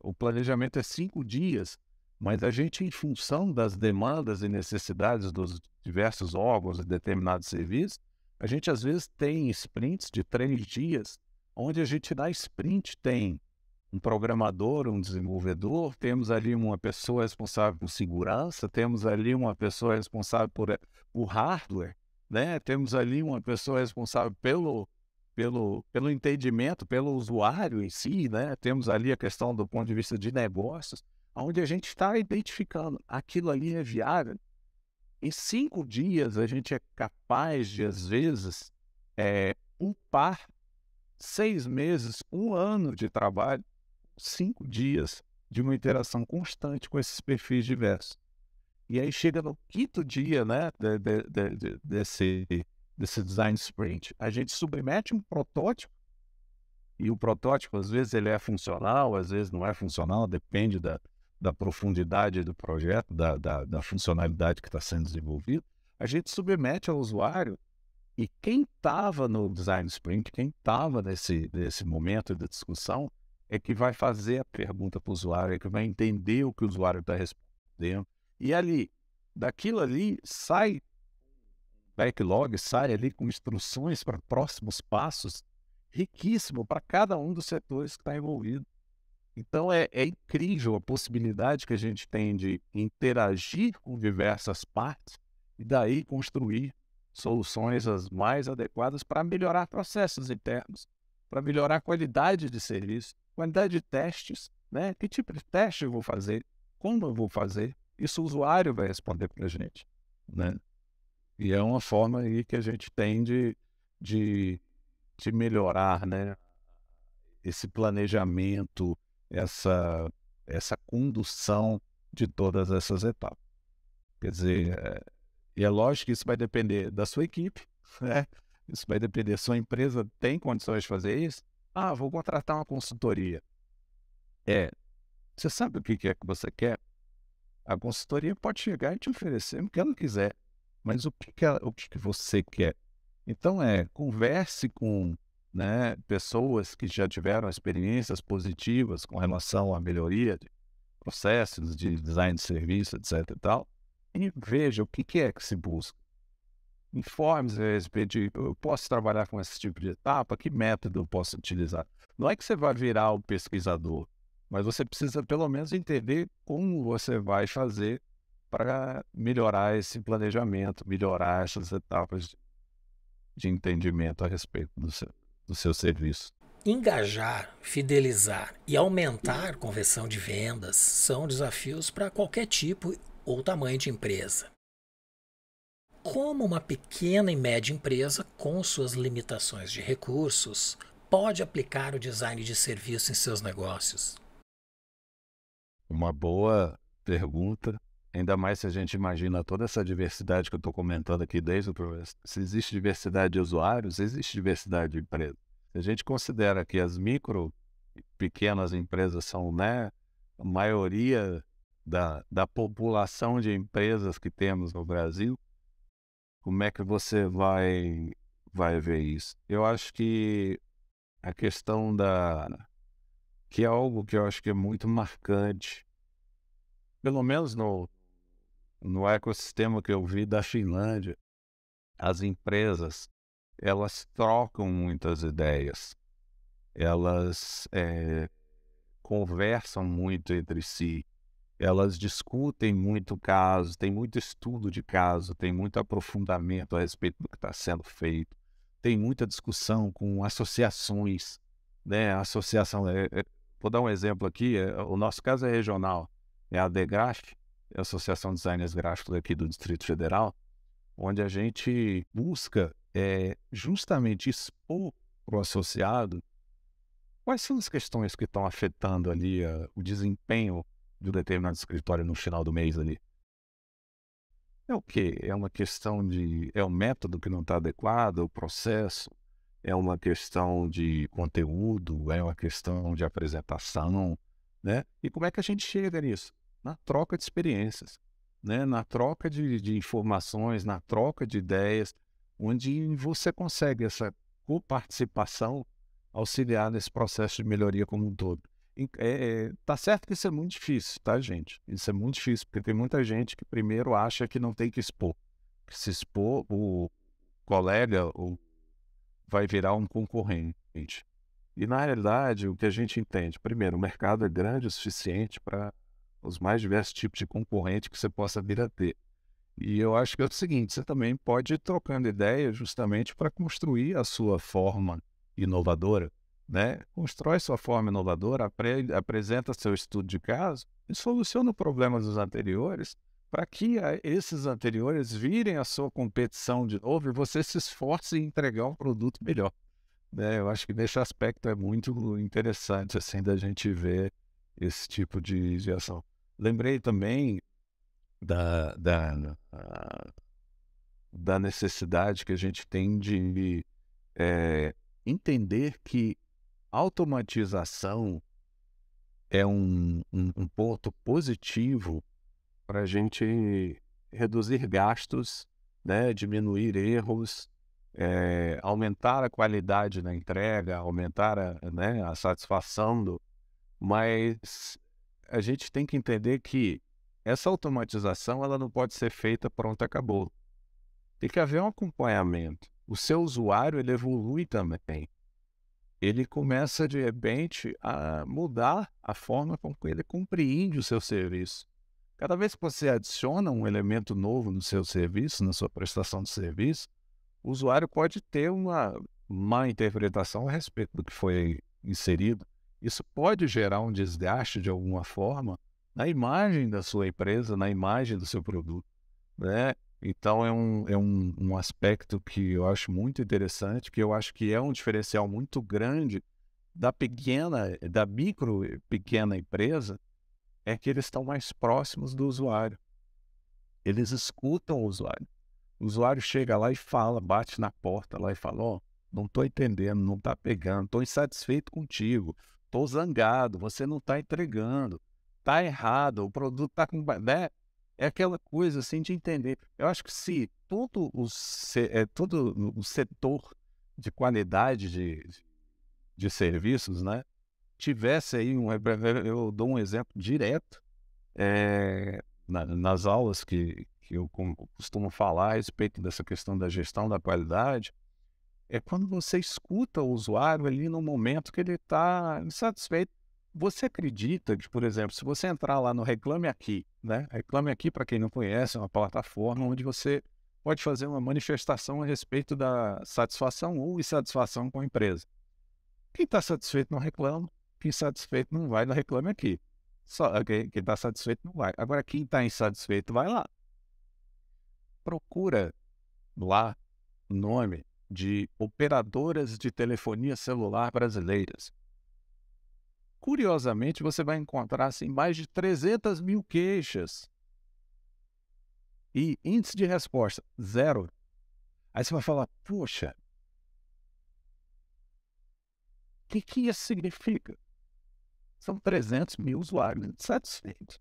[SPEAKER 2] o planejamento é 5 dias, mas a gente, em função das demandas e necessidades dos diversos órgãos e determinados serviços, a gente às vezes tem sprints de 3 dias, onde a gente na sprint tem um programador, um desenvolvedor, temos ali uma pessoa responsável por segurança, temos ali uma pessoa responsável por hardware, né? Temos ali uma pessoa responsável pelo entendimento, pelo usuário em si, né? Temos ali a questão do ponto de vista de negócios, onde a gente está identificando aquilo ali é viável. Em 5 dias a gente é capaz de, às vezes, upar 6 meses, 1 ano de trabalho, 5 dias de uma interação constante com esses perfis diversos. E aí chega no 5º dia, né, desse design sprint, a gente submete um protótipo, e o protótipo às vezes ele é funcional, às vezes não é funcional, depende da profundidade do projeto, da funcionalidade que está sendo desenvolvida. A gente submete ao usuário e quem estava no design sprint, quem estava nesse momento de discussão, é que vai fazer a pergunta para o usuário, é que vai entender o que o usuário está respondendo. E daquilo ali, sai backlog, sai ali com instruções para próximos passos, riquíssimo para cada um dos setores que está envolvido. Então, é incrível a possibilidade que a gente tem de interagir com diversas partes e daí construir soluções as mais adequadas para melhorar processos internos, para melhorar a qualidade de serviço, qualidade de testes, né? Que tipo de teste eu vou fazer? Como eu vou fazer? Isso o usuário vai responder para a gente, né? E é uma forma aí que a gente tem de melhorar, né, esse planejamento, essa condução de todas essas etapas. Quer dizer, e é lógico que isso vai depender da sua equipe, né? Isso vai depender, sua empresa tem condições de fazer isso? Ah, vou contratar uma consultoria. Você sabe o que é que você quer? A consultoria pode chegar e te oferecer o que ela quiser, mas o que que você quer? Então, converse com, né, pessoas que já tiveram experiências positivas com relação à melhoria de processos, de design de serviço, etc e tal, e veja o que é que se busca. Informe-se a respeito de, eu posso trabalhar com esse tipo de etapa, que método eu posso utilizar. Não é que você vai virar o pesquisador, mas você precisa pelo menos entender como você vai fazer para melhorar esse planejamento, melhorar essas etapas de entendimento a respeito do seu serviço.
[SPEAKER 1] Engajar, fidelizar e aumentar a conversão de vendas são desafios para qualquer tipo ou tamanho de empresa. Como uma pequena e média empresa, com suas limitações de recursos, pode aplicar o design de serviço em seus negócios?
[SPEAKER 2] Uma boa pergunta, ainda mais se a gente imagina toda essa diversidade que eu estou comentando aqui desde o começo. Se existe diversidade de usuários, existe diversidade de empresas. Se a gente considera que as micro e pequenas empresas são, né, a maioria da população de empresas que temos no Brasil, como é que você vai ver isso? Eu acho que a questão que é algo que eu acho que é muito marcante, pelo menos no ecossistema que eu vi da Finlândia, as empresas, elas trocam muitas ideias, elas conversam muito entre si, elas discutem muito caso, tem muito estudo de caso, tem muito aprofundamento a respeito do que está sendo feito, tem muita discussão com associações, né? Vou dar um exemplo aqui, o nosso caso é regional, é a DEGRAF, a Associação de Designers Gráficos aqui do Distrito Federal, onde a gente busca justamente expor para o associado quais são as questões que estão afetando ali o desempenho de um determinado escritório no final do mês ali. É o quê? É uma questão é o método que não está adequado, o processo, é uma questão de conteúdo, é uma questão de apresentação, né? E como é que a gente chega nisso? Na troca de experiências, né? Na troca de informações, na troca de ideias, onde você consegue essa coparticipação auxiliar nesse processo de melhoria como um todo. Tá certo que isso é muito difícil, tá, gente? Isso é muito difícil, porque tem muita gente que primeiro acha que não tem que expor. Que se expor, o colega vai virar um concorrente. E, na realidade, o que a gente entende, primeiro, o mercado é grande o suficiente para os mais diversos tipos de concorrente que você possa vir a ter. E eu acho que é o seguinte, você também pode ir trocando ideias justamente para construir a sua forma inovadora, né? Constrói sua forma inovadora, apresenta seu estudo de caso e soluciona o problema dos anteriores para que esses anteriores virem a sua competição de novo e você se esforce em entregar um produto melhor, né? Eu acho que nesse aspecto é muito interessante assim da gente ver esse tipo de ação. Lembrei também da, da, ah, da necessidade que a gente tem de entender que automatização é um ponto positivo para a gente reduzir gastos, né, diminuir erros, aumentar a qualidade na entrega, aumentar né, a satisfação mas a gente tem que entender que essa automatização ela não pode ser feita pronto, acabou. Tem que haver um acompanhamento. O seu usuário ele evolui também. Ele começa, de repente, a mudar a forma com que ele compreende o seu serviço. Cada vez que você adiciona um elemento novo no seu serviço, na sua prestação de serviço, o usuário pode ter uma má interpretação a respeito do que foi inserido. Isso pode gerar um desgaste de alguma forma na imagem da sua empresa, na imagem do seu produto, né? Então é um aspecto que eu acho muito interessante, que eu acho que é um diferencial muito grande da micro e pequena empresa é que eles estão mais próximos do usuário. Eles escutam o usuário. O usuário chega lá e fala, bate na porta lá e fala, ó, não estou entendendo, não está pegando, estou insatisfeito contigo, estou zangado, você não está entregando, está errado, o produto está com... Né? É aquela coisa assim de entender. Eu acho que se todo o setor de qualidade de serviços, né, tivesse aí eu dou um exemplo direto, nas aulas que eu costumo falar a respeito dessa questão da gestão da qualidade, é quando você escuta o usuário ali no momento que ele está insatisfeito. Você acredita que, por exemplo, se você entrar lá no Reclame Aqui, né? Reclame Aqui, para quem não conhece, é uma plataforma onde você pode fazer uma manifestação a respeito da satisfação ou insatisfação com a empresa. Quem está satisfeito não reclama, quem insatisfeito não vai no Reclame Aqui. Só quem está satisfeito não vai. Agora, quem está insatisfeito vai lá. Procura lá o nome de operadoras de telefonia celular brasileiras. Curiosamente, você vai encontrar assim, mais de 300 mil queixas. E índice de resposta, 0. Aí você vai falar, poxa, o que isso significa? São 300 mil usuários insatisfeitos.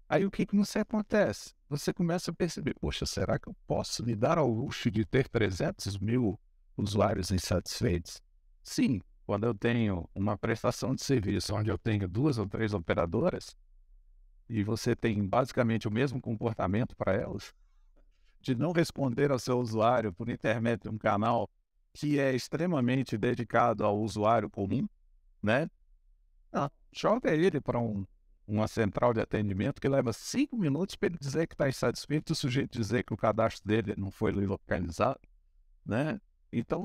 [SPEAKER 2] Aí o que você acontece? Você começa a perceber, poxa, será que eu posso me dar ao luxo de ter 300 mil usuários insatisfeitos? Sim, quando eu tenho uma prestação de serviço onde eu tenho 2 ou 3 operadoras e você tem basicamente o mesmo comportamento para elas, de não responder ao seu usuário por intermédio de um canal que é extremamente dedicado ao usuário comum, né? Joga ele para uma central de atendimento que leva 5 minutos para ele dizer que está insatisfeito, o sujeito dizer que o cadastro dele não foi localizado, né? Então,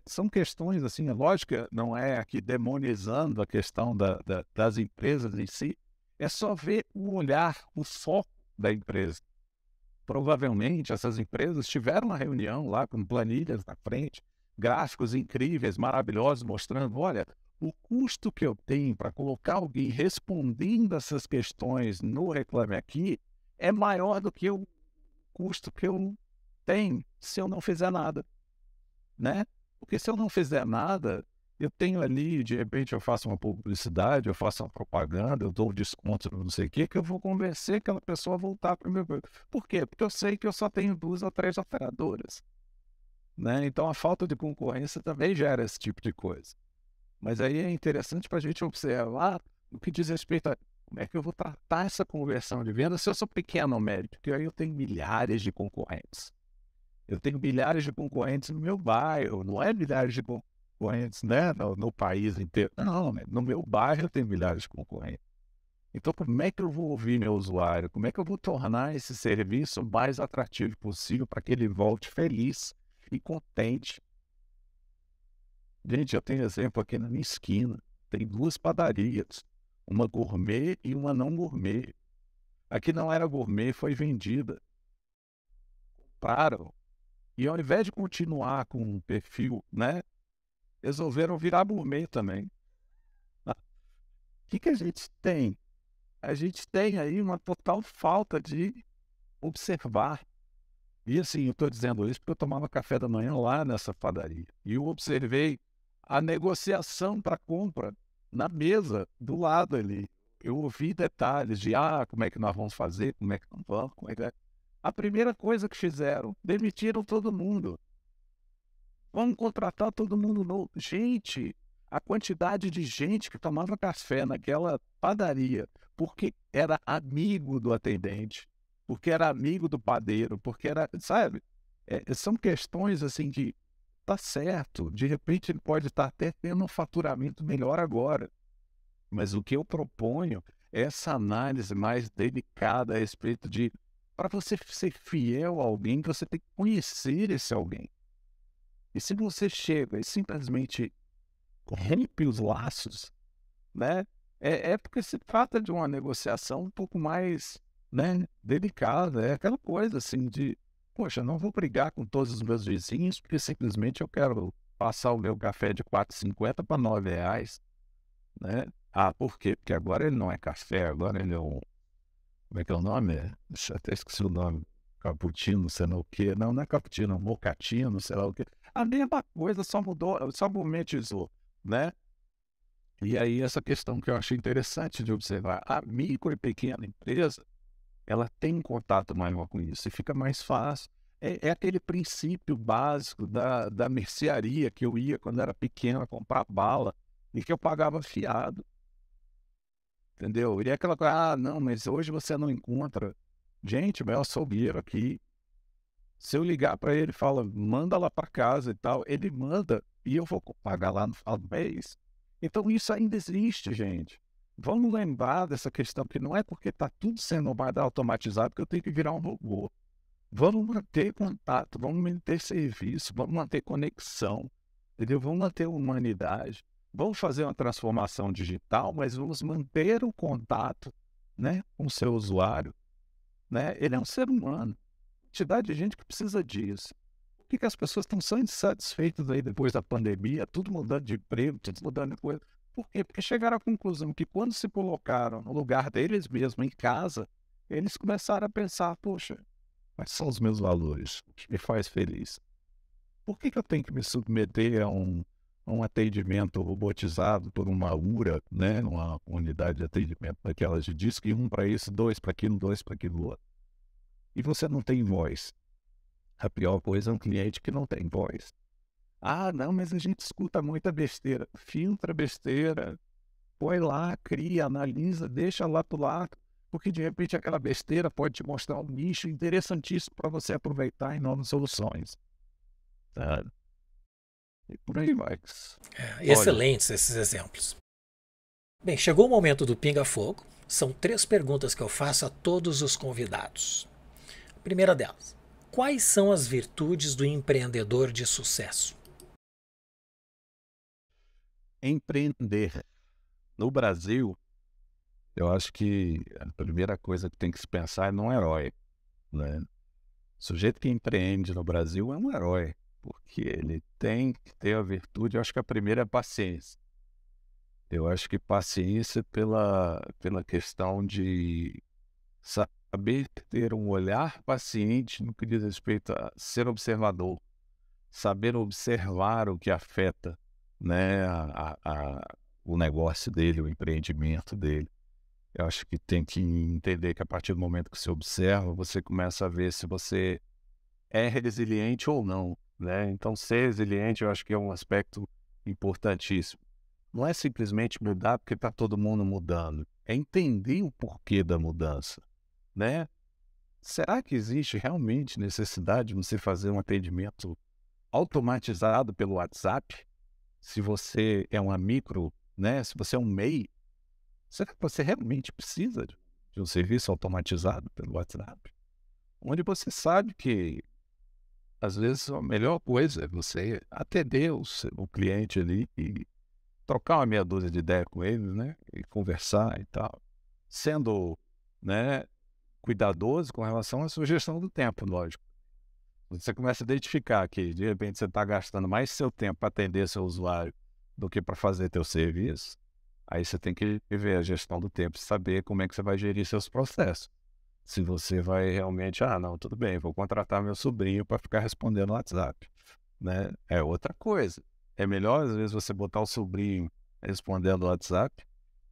[SPEAKER 2] são questões, assim, a lógica não é aqui demonizando a questão das empresas em si, é só ver o olhar, o foco da empresa. Provavelmente, essas empresas tiveram uma reunião lá com planilhas na frente, gráficos incríveis, maravilhosos, mostrando, olha, o custo que eu tenho para colocar alguém respondendo essas questões no Reclame Aqui é maior do que o custo que eu tenho se eu não fizer nada, né? Porque se eu não fizer nada, eu tenho ali, de repente eu faço uma publicidade, eu faço uma propaganda, eu dou um desconto, não sei o quê, que eu vou convencer aquela pessoa a voltar para o meu... Por quê? Porque eu sei que eu só tenho 2 ou 3 operadoras, né? Então a falta de concorrência também gera esse tipo de coisa. Mas aí é interessante para a gente observar o que diz respeito a como é que eu vou tratar essa conversão de venda se eu sou pequeno ou médio, porque aí eu tenho milhares de concorrentes. Eu tenho milhares de concorrentes no meu bairro, não é milhares de concorrentes, né, no país inteiro. Não, no meu bairro eu tenho milhares de concorrentes. Então, como é que eu vou ouvir meu usuário? Como é que eu vou tornar esse serviço o mais atrativo possível para que ele volte feliz e contente? Gente, eu tenho exemplo aqui na minha esquina. Tem 2 padarias, uma gourmet e uma não gourmet. A que não era gourmet foi vendida. Pararam. E ao invés de continuar com um perfil, né, resolveram virar gourmet também. O que a gente tem? A gente tem aí uma total falta de observar. E assim, eu estou dizendo isso porque eu tomava café da manhã lá nessa padaria. E eu observei a negociação para compra na mesa do lado ali. Eu ouvi detalhes de, como é que nós vamos fazer, como é que não vamos, como é que é. A primeira coisa que fizeram, demitiram todo mundo. Vamos contratar todo mundo novo. Gente, a quantidade de gente que tomava café naquela padaria porque era amigo do atendente, porque era amigo do padeiro, porque era, sabe? São questões assim de, tá certo, de repente ele pode estar até tendo um faturamento melhor agora, mas o que eu proponho é essa análise mais delicada a respeito de, para você ser fiel a alguém, você tem que conhecer esse alguém. E se você chega e simplesmente rompe os laços, né? É porque se trata de uma negociação um pouco mais, né, delicada. É aquela coisa assim de, poxa, não vou brigar com todos os meus vizinhos porque simplesmente eu quero passar o meu café de 4,50 para R$ 9, né? Ah, por quê? Porque agora ele não é café, agora ele é um... Como é que é o nome? Até esqueci o nome. Cappuccino, sei lá o quê. Não, não é cappuccino, é mocatino, sei lá o quê. A mesma coisa, só mudou, só momentizou, né? E aí essa questão que eu achei interessante de observar, a micro e pequena empresa, ela tem um contato maior com isso e fica mais fácil. É aquele princípio básico da mercearia que eu ia quando era pequeno comprar bala e que eu pagava fiado, entendeu? E é aquela coisa, ah, não, mas hoje você não encontra. Gente, meu açougueiro aqui, se eu ligar para ele, fala, manda lá para casa e tal, ele manda e eu vou pagar lá no final do mês. Então isso ainda existe, gente. Vamos lembrar dessa questão, que não é porque está tudo sendo mais automatizado que eu tenho que virar um robô. Vamos manter contato, vamos manter serviço, vamos manter conexão, entendeu? Vamos manter humanidade. Vamos fazer uma transformação digital, mas vamos manter o contato, né, com o seu usuário, né? Ele é um ser humano. Quantidade de gente que precisa disso. Por que as pessoas estão só insatisfeitas aí depois da pandemia, tudo mudando de emprego, tudo mudando de coisa? Por quê? Porque chegaram à conclusão que quando se colocaram no lugar deles mesmos, em casa, eles começaram a pensar, poxa, quais são os meus valores? O que me faz feliz? Por que eu tenho que me submeter a um atendimento robotizado por uma URA, né? Uma unidade de atendimento daquelas de diz que um para isso, dois para aquilo outro. E você não tem voz. A pior coisa é um cliente que não tem voz. Ah, não, mas a gente escuta muita besteira. Filtra a besteira, põe lá, cria, analisa, deixa lá pro lado, porque de repente aquela besteira pode te mostrar um nicho interessantíssimo para você aproveitar em novas soluções. Tá? E por aí vai. Olha,
[SPEAKER 1] Excelentes esses exemplos. Bem, chegou o momento do pinga-fogo. São 3 perguntas que eu faço a todos os convidados. A primeira delas: quais são as virtudes do empreendedor de sucesso?
[SPEAKER 2] empreender. No Brasil, eu acho que a primeira coisa que tem que se pensar é num herói, né? O sujeito que empreende no Brasil é um herói, porque ele tem que ter a virtude, eu acho que a primeira é a paciência. Eu acho que paciência pela questão de saber ter um olhar paciente no que diz respeito a ser observador, saber observar o que afeta, né, o negócio dele, o empreendimento dele. Eu acho que tem que entender que a partir do momento que você observa, você começa a ver se você é resiliente ou não, né? Então, ser resiliente eu acho que é um aspecto importantíssimo. Não é simplesmente mudar porque está todo mundo mudando, é entender o porquê da mudança, né? Será que existe realmente necessidade de você fazer um atendimento automatizado pelo WhatsApp? Se você é uma micro, né? Se você é um MEI, será que você realmente precisa de um serviço automatizado pelo WhatsApp? Onde você sabe que, às vezes, a melhor coisa é você atender o cliente ali e trocar uma meia dúzia de ideia com ele, né? E conversar e tal. Sendo, né, cuidadoso com relação à sua gestão do tempo, lógico. Você começa a identificar que, de repente, você está gastando mais seu tempo para atender seu usuário do que para fazer teu serviço. Aí você tem que ver a gestão do tempo e saber como é que você vai gerir seus processos. Se você vai realmente, ah, não, tudo bem, vou contratar meu sobrinho para ficar respondendo no WhatsApp, né? É outra coisa. É melhor, às vezes, você botar o sobrinho respondendo no WhatsApp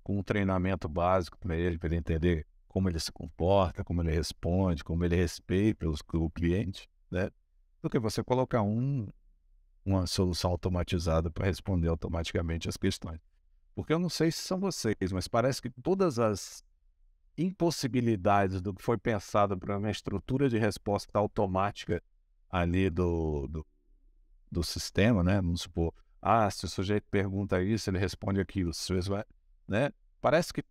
[SPEAKER 2] com um treinamento básico para ele entender como ele se comporta, como ele responde, como ele respeita o cliente, né? Do que você colocar uma solução automatizada para responder automaticamente as questões. Porque eu não sei se são vocês, mas parece que todas as impossibilidades do que foi pensado para uma estrutura de resposta automática ali do sistema, né? Vamos supor, se o sujeito pergunta isso, ele responde aquilo, né? Parece que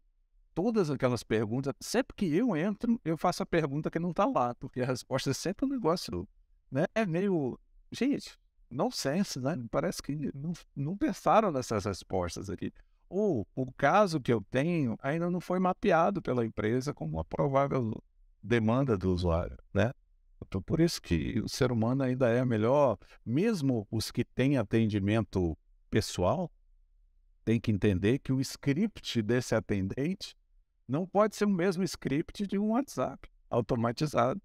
[SPEAKER 2] todas aquelas perguntas, sempre que eu entro, eu faço a pergunta que não está lá, porque a resposta é sempre um negócio, né? É meio, gente, nonsense, né? Parece que não pensaram nessas respostas aqui. Ou o caso que eu tenho ainda não foi mapeado pela empresa como uma provável demanda do usuário, né? Então, por isso que o ser humano ainda é melhor, mesmo os que têm atendimento pessoal, tem que entender que o script desse atendente não pode ser o mesmo script de um WhatsApp automatizado.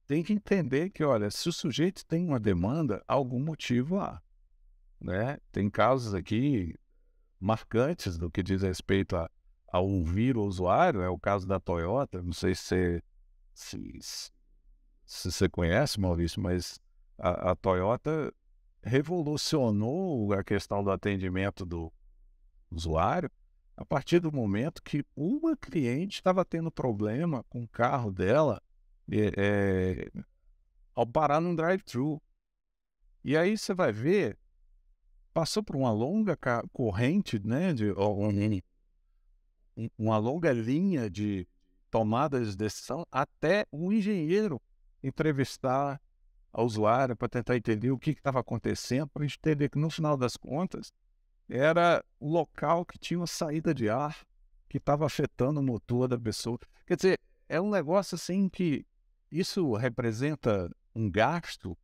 [SPEAKER 2] Tem que entender que, olha, se o sujeito tem uma demanda, algum motivo há, né? Tem casos aqui marcantes do que diz respeito a ouvir o usuário, é o caso da Toyota, não sei se, se você conhece, Maurício, mas a Toyota revolucionou a questão do atendimento do usuário a partir do momento que uma cliente estava tendo problema com o carro dela ao parar num drive-thru. E aí você vai ver, passou por uma longa corrente, né, uma longa linha de tomada de decisão até um engenheiro entrevistar a usuária para tentar entender o que estava acontecendo, para a gente entender que no final das contas era o local que tinha uma saída de ar que estava afetando o motor da pessoa. Quer dizer, é um negócio assim que isso representa um gasto,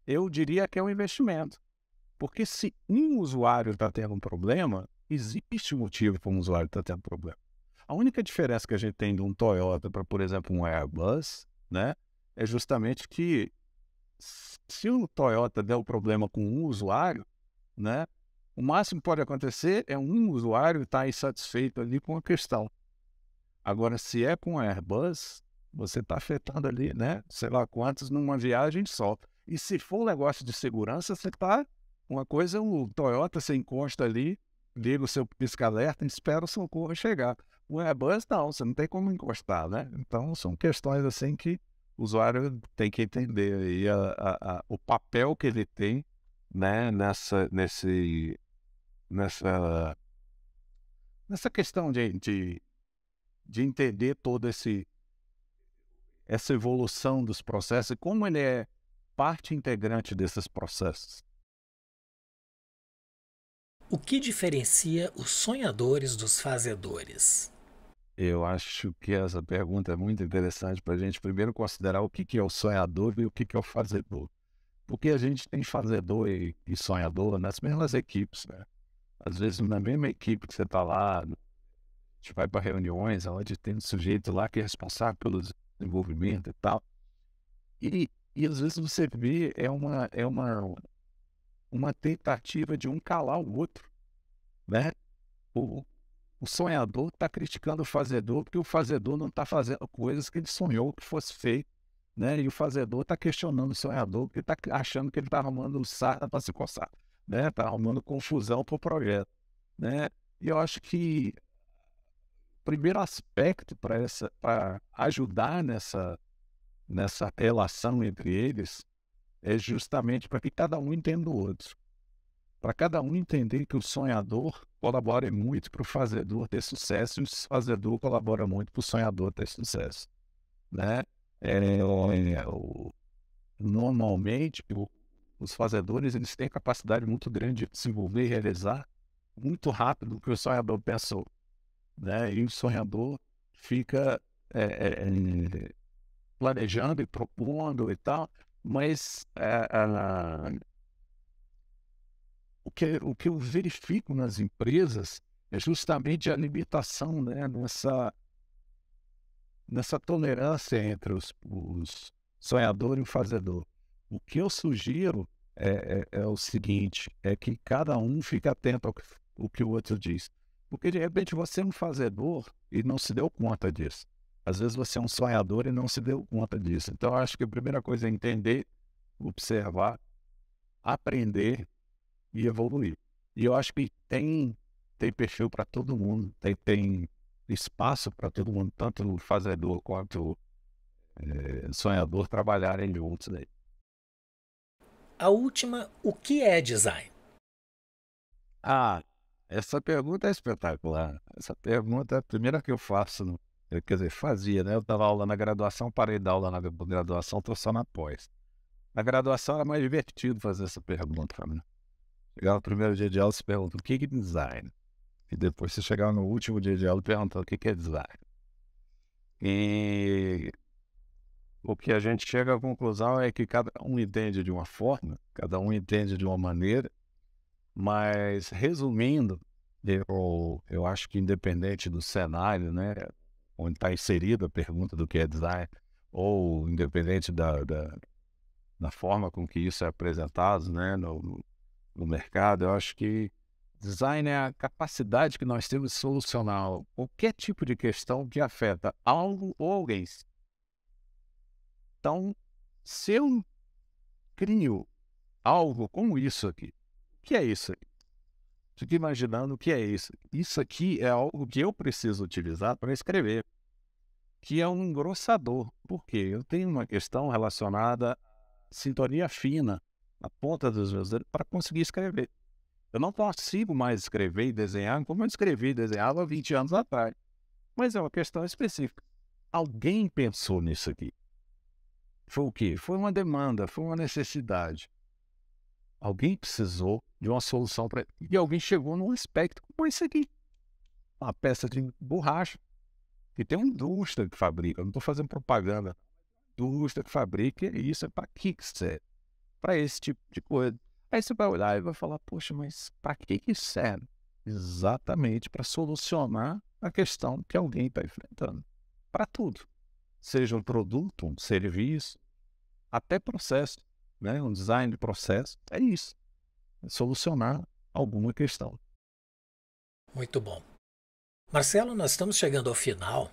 [SPEAKER 2] eu diria que é um investimento. Porque se um usuário está tendo um problema, existe um motivo para um usuário estar tendo problema. A única diferença que a gente tem de um Toyota para, por exemplo, um Airbus, né, é justamente que se o Toyota der o problema com um usuário, né, o máximo que pode acontecer é um usuário estar insatisfeito ali com a questão. Agora, se é com a Airbus, você está afetando ali, né, sei lá quantos numa viagem só. E se for um negócio de segurança, você está... Uma coisa é o Toyota, você encosta ali, liga o seu pisca-alerta e espera o socorro chegar. O Airbus não, você não tem como encostar, né? Então, são questões assim que o usuário tem que entender aí o papel que ele tem, né, nessa questão de entender toda essa evolução dos processos e como ele é parte integrante desses processos.
[SPEAKER 1] O que diferencia os sonhadores dos fazedores?
[SPEAKER 2] Eu acho que essa pergunta é muito interessante para a gente primeiro considerar o que é o sonhador e o que é o fazedor. Porque a gente tem fazedor e sonhador nas mesmas equipes, né? Às vezes na mesma equipe que você está lá, a gente vai para reuniões onde tem um sujeito lá que é responsável pelo desenvolvimento e tal. E às vezes você vê, uma tentativa de um calar o outro, né? O, o sonhador está criticando o fazedor porque o fazedor não está fazendo coisas que ele sonhou que fosse feito, né? E o fazedor está questionando o sonhador porque está achando que ele está arrumando sarna para se coçar, né? Está arrumando confusão para o projeto, né? E eu acho que o primeiro aspecto para ajudar nessa relação entre eles é justamente para que cada um entenda o outro. Para cada um entender que o sonhador colabora muito para o fazedor ter sucesso e o fazedor colabora muito para o sonhador ter sucesso, né? Normalmente, os fazedores eles têm capacidade muito grande de desenvolver e realizar muito rápido o que o sonhador pensou, né? E o sonhador fica planejando e propondo e tal, mas o que eu verifico nas empresas é justamente a limitação, né, nessa tolerância entre os sonhador e o fazedor. O que eu sugiro é o seguinte, é que cada um fique atento ao que o outro diz. Porque, de repente, você é um fazedor e não se deu conta disso. Às vezes você é um sonhador e não se deu conta disso. Então, eu acho que a primeira coisa é entender, observar, aprender e evoluir. E eu acho que tem perfil para todo mundo, tem espaço para todo mundo, tanto o fazedor quanto o sonhador trabalharem juntos aí.
[SPEAKER 1] A última, o que é design?
[SPEAKER 2] Ah, essa pergunta é espetacular. Essa pergunta é a primeira que eu faço, quer dizer, fazia, né? Eu dava aula na graduação, parei de dar aula na graduação, estou só na pós. Na graduação era mais divertido fazer essa pergunta para mim. Chegava no primeiro dia de aula, você pergunta o que é design? E depois você chegava no último dia de aula e perguntava o que é design. E o que a gente chega à conclusão é que cada um entende de uma forma, cada um entende de uma maneira, mas resumindo, eu acho que independente do cenário, né, onde está inserida a pergunta do que é design, ou independente da forma com que isso é apresentado, né, no mercado, eu acho que design é a capacidade que nós temos de solucionar qualquer tipo de questão que afeta algo ou alguém. Então, se eu crio algo como isso aqui, o que é isso aqui? Fico imaginando o que é isso. Isso aqui é algo que eu preciso utilizar para escrever, que é um engrossador. Por quê? Eu tenho uma questão relacionada à sintonia fina na ponta dos meus dedos para conseguir escrever. Eu não consigo mais escrever e desenhar como eu escrevi e desenhava há 20 anos atrás. Mas é uma questão específica. Alguém pensou nisso aqui. Foi o quê? Foi uma demanda, foi uma necessidade. Alguém precisou de uma solução para... E alguém chegou num aspecto como esse aqui. Uma peça de borracha. E tem uma indústria que fabrica. Eu não estou fazendo propaganda. Indústria que fabrica isso. É para que serve? Para esse tipo de coisa. Aí você vai olhar e vai falar, poxa, mas para que isso serve? Exatamente para solucionar a questão que alguém está enfrentando. Para tudo. Seja um produto, um serviço, até processo, né? Um design de processo. É isso. É solucionar alguma questão.
[SPEAKER 1] Muito bom. Marcelo, nós estamos chegando ao final,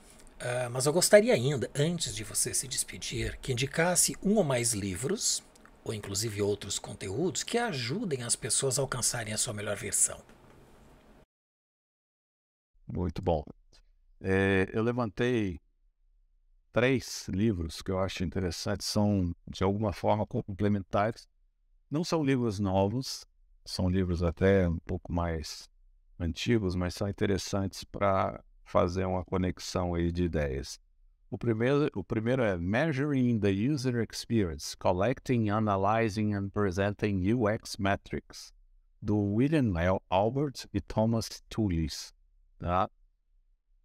[SPEAKER 1] mas eu gostaria ainda, antes de você se despedir, que indicasse um ou mais livros, ou inclusive outros conteúdos, que ajudem as pessoas a alcançarem a sua melhor versão.
[SPEAKER 2] Muito bom. Eu levantei 3 livros que eu acho interessantes, são de alguma forma complementares. Não são livros novos, são livros até um pouco mais antigos, mas são interessantes para fazer uma conexão aí de ideias. O primeiro é Measuring the User Experience, Collecting, Analyzing and Presenting UX Metrics, do William Albert e Thomas Tullis. Tá?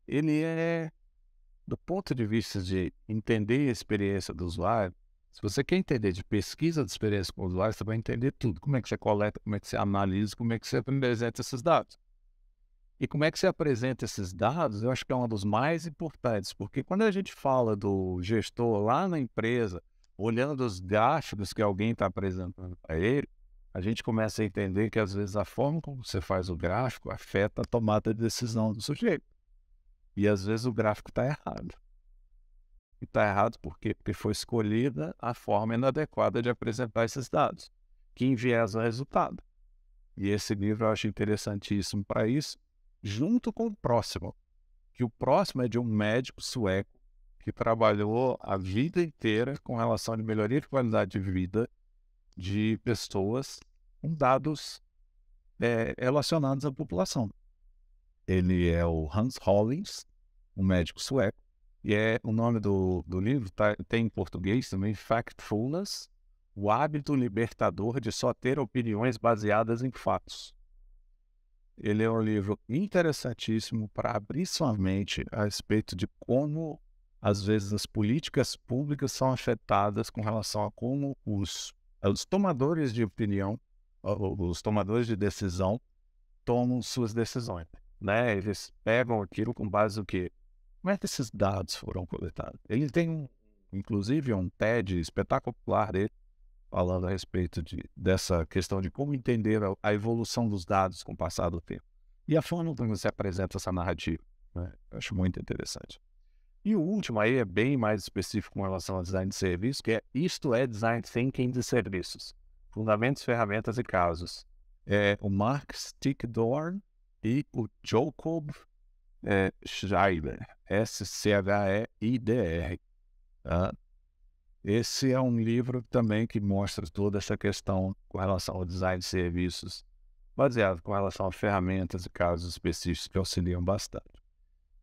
[SPEAKER 2] Ele é, do ponto de vista de entender a experiência do usuário, se você quer entender de pesquisa de experiência com o usuário, você vai entender tudo. Como é que você coleta, como é que você analisa, como é que você apresenta esses dados. E como é que você apresenta esses dados, eu acho que é um dos mais importantes, porque quando a gente fala do gestor lá na empresa, olhando os gráficos que alguém está apresentando para ele, a gente começa a entender que às vezes a forma como você faz o gráfico afeta a tomada de decisão do sujeito. E às vezes o gráfico está errado. E está errado por quê? Porque foi escolhida a forma inadequada de apresentar esses dados, que enviesa o resultado. E esse livro eu acho interessantíssimo para isso, junto com o próximo, que o próximo é de um médico sueco que trabalhou a vida inteira com relação à melhoria de qualidade de vida de pessoas com dados relacionados à população. Ele é o Hans Hollings, um médico sueco, e o nome do livro tem em português também, Factfulness, o hábito libertador de só ter opiniões baseadas em fatos. Ele é um livro interessantíssimo para abrir sua mente a respeito de como, às vezes, as políticas públicas são afetadas com relação a como os tomadores de opinião, os tomadores de decisão, tomam suas decisões. Né? Eles pegam aquilo com base no quê? Como é que esses dados foram coletados? Ele tem, inclusive, um TED espetacular dele, falando a respeito dessa questão de como entender a evolução dos dados com o passar do tempo. E a forma como você apresenta essa narrativa. Né? Eu acho muito interessante. E o último aí é bem mais específico com relação ao design de serviço, que é Isto é Design Thinking de Serviços. Fundamentos, ferramentas e casos. É o Mark Stickdorn e o Jacob Schreiber, Scheider. Tá? Esse é um livro também que mostra toda essa questão com relação ao design de serviços, baseado com relação a ferramentas e casos específicos que auxiliam bastante.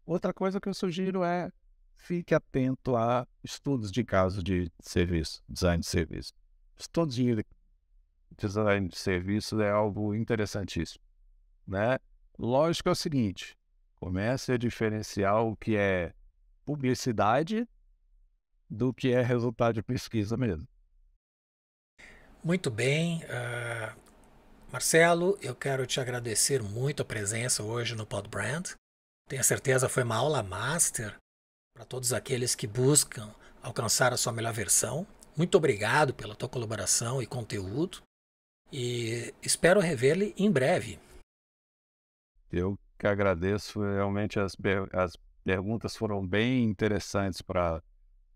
[SPEAKER 2] Outra coisa que eu sugiro é fique atento a estudos de caso de serviço, design de serviço. Estudos de design de serviço é algo interessantíssimo. Né? Lógico é o seguinte, comece a diferenciar o que é publicidade do que é resultado de pesquisa mesmo.
[SPEAKER 1] Muito bem. Marcelo, eu quero te agradecer muito a presença hoje no Podbrand. Tenho certeza foi uma aula master para todos aqueles que buscam alcançar a sua melhor versão. Muito obrigado pela tua colaboração e conteúdo e espero revê-lo em breve.
[SPEAKER 2] Eu que agradeço, realmente as perguntas foram bem interessantes para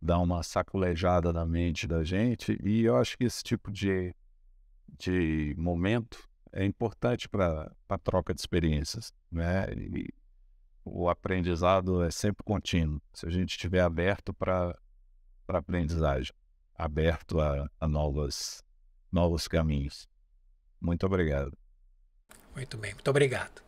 [SPEAKER 2] dar uma sacolejada na mente da gente, e eu acho que esse tipo de momento é importante para a troca de experiências, né? E o aprendizado é sempre contínuo, se a gente estiver aberto para aprendizagem, aberto a novos caminhos. Muito obrigado.
[SPEAKER 1] Muito bem, muito obrigado.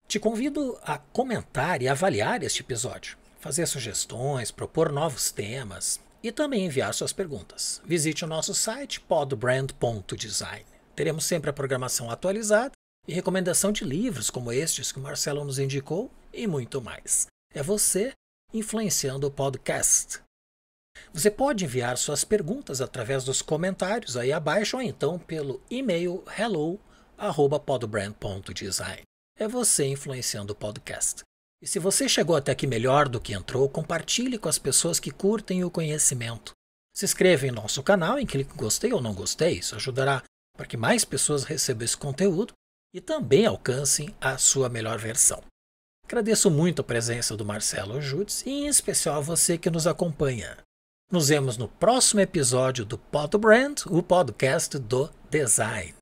[SPEAKER 1] Te convido a comentar e avaliar este episódio, fazer sugestões, propor novos temas e também enviar suas perguntas. Visite o nosso site podbrand.design. Teremos sempre a programação atualizada e recomendação de livros como estes que o Marcelo nos indicou e muito mais. É você influenciando o podcast. Você pode enviar suas perguntas através dos comentários aí abaixo ou então pelo e-mail hello@podbrand.design. É você influenciando o podcast. E se você chegou até aqui melhor do que entrou, compartilhe com as pessoas que curtem o conhecimento. Se inscreva em nosso canal e clique em gostei ou não gostei, isso ajudará para que mais pessoas recebam esse conteúdo e também alcancem a sua melhor versão. Agradeço muito a presença do Marcelo Judes e em especial a você que nos acompanha. Nos vemos no próximo episódio do Podbrand, o podcast do design.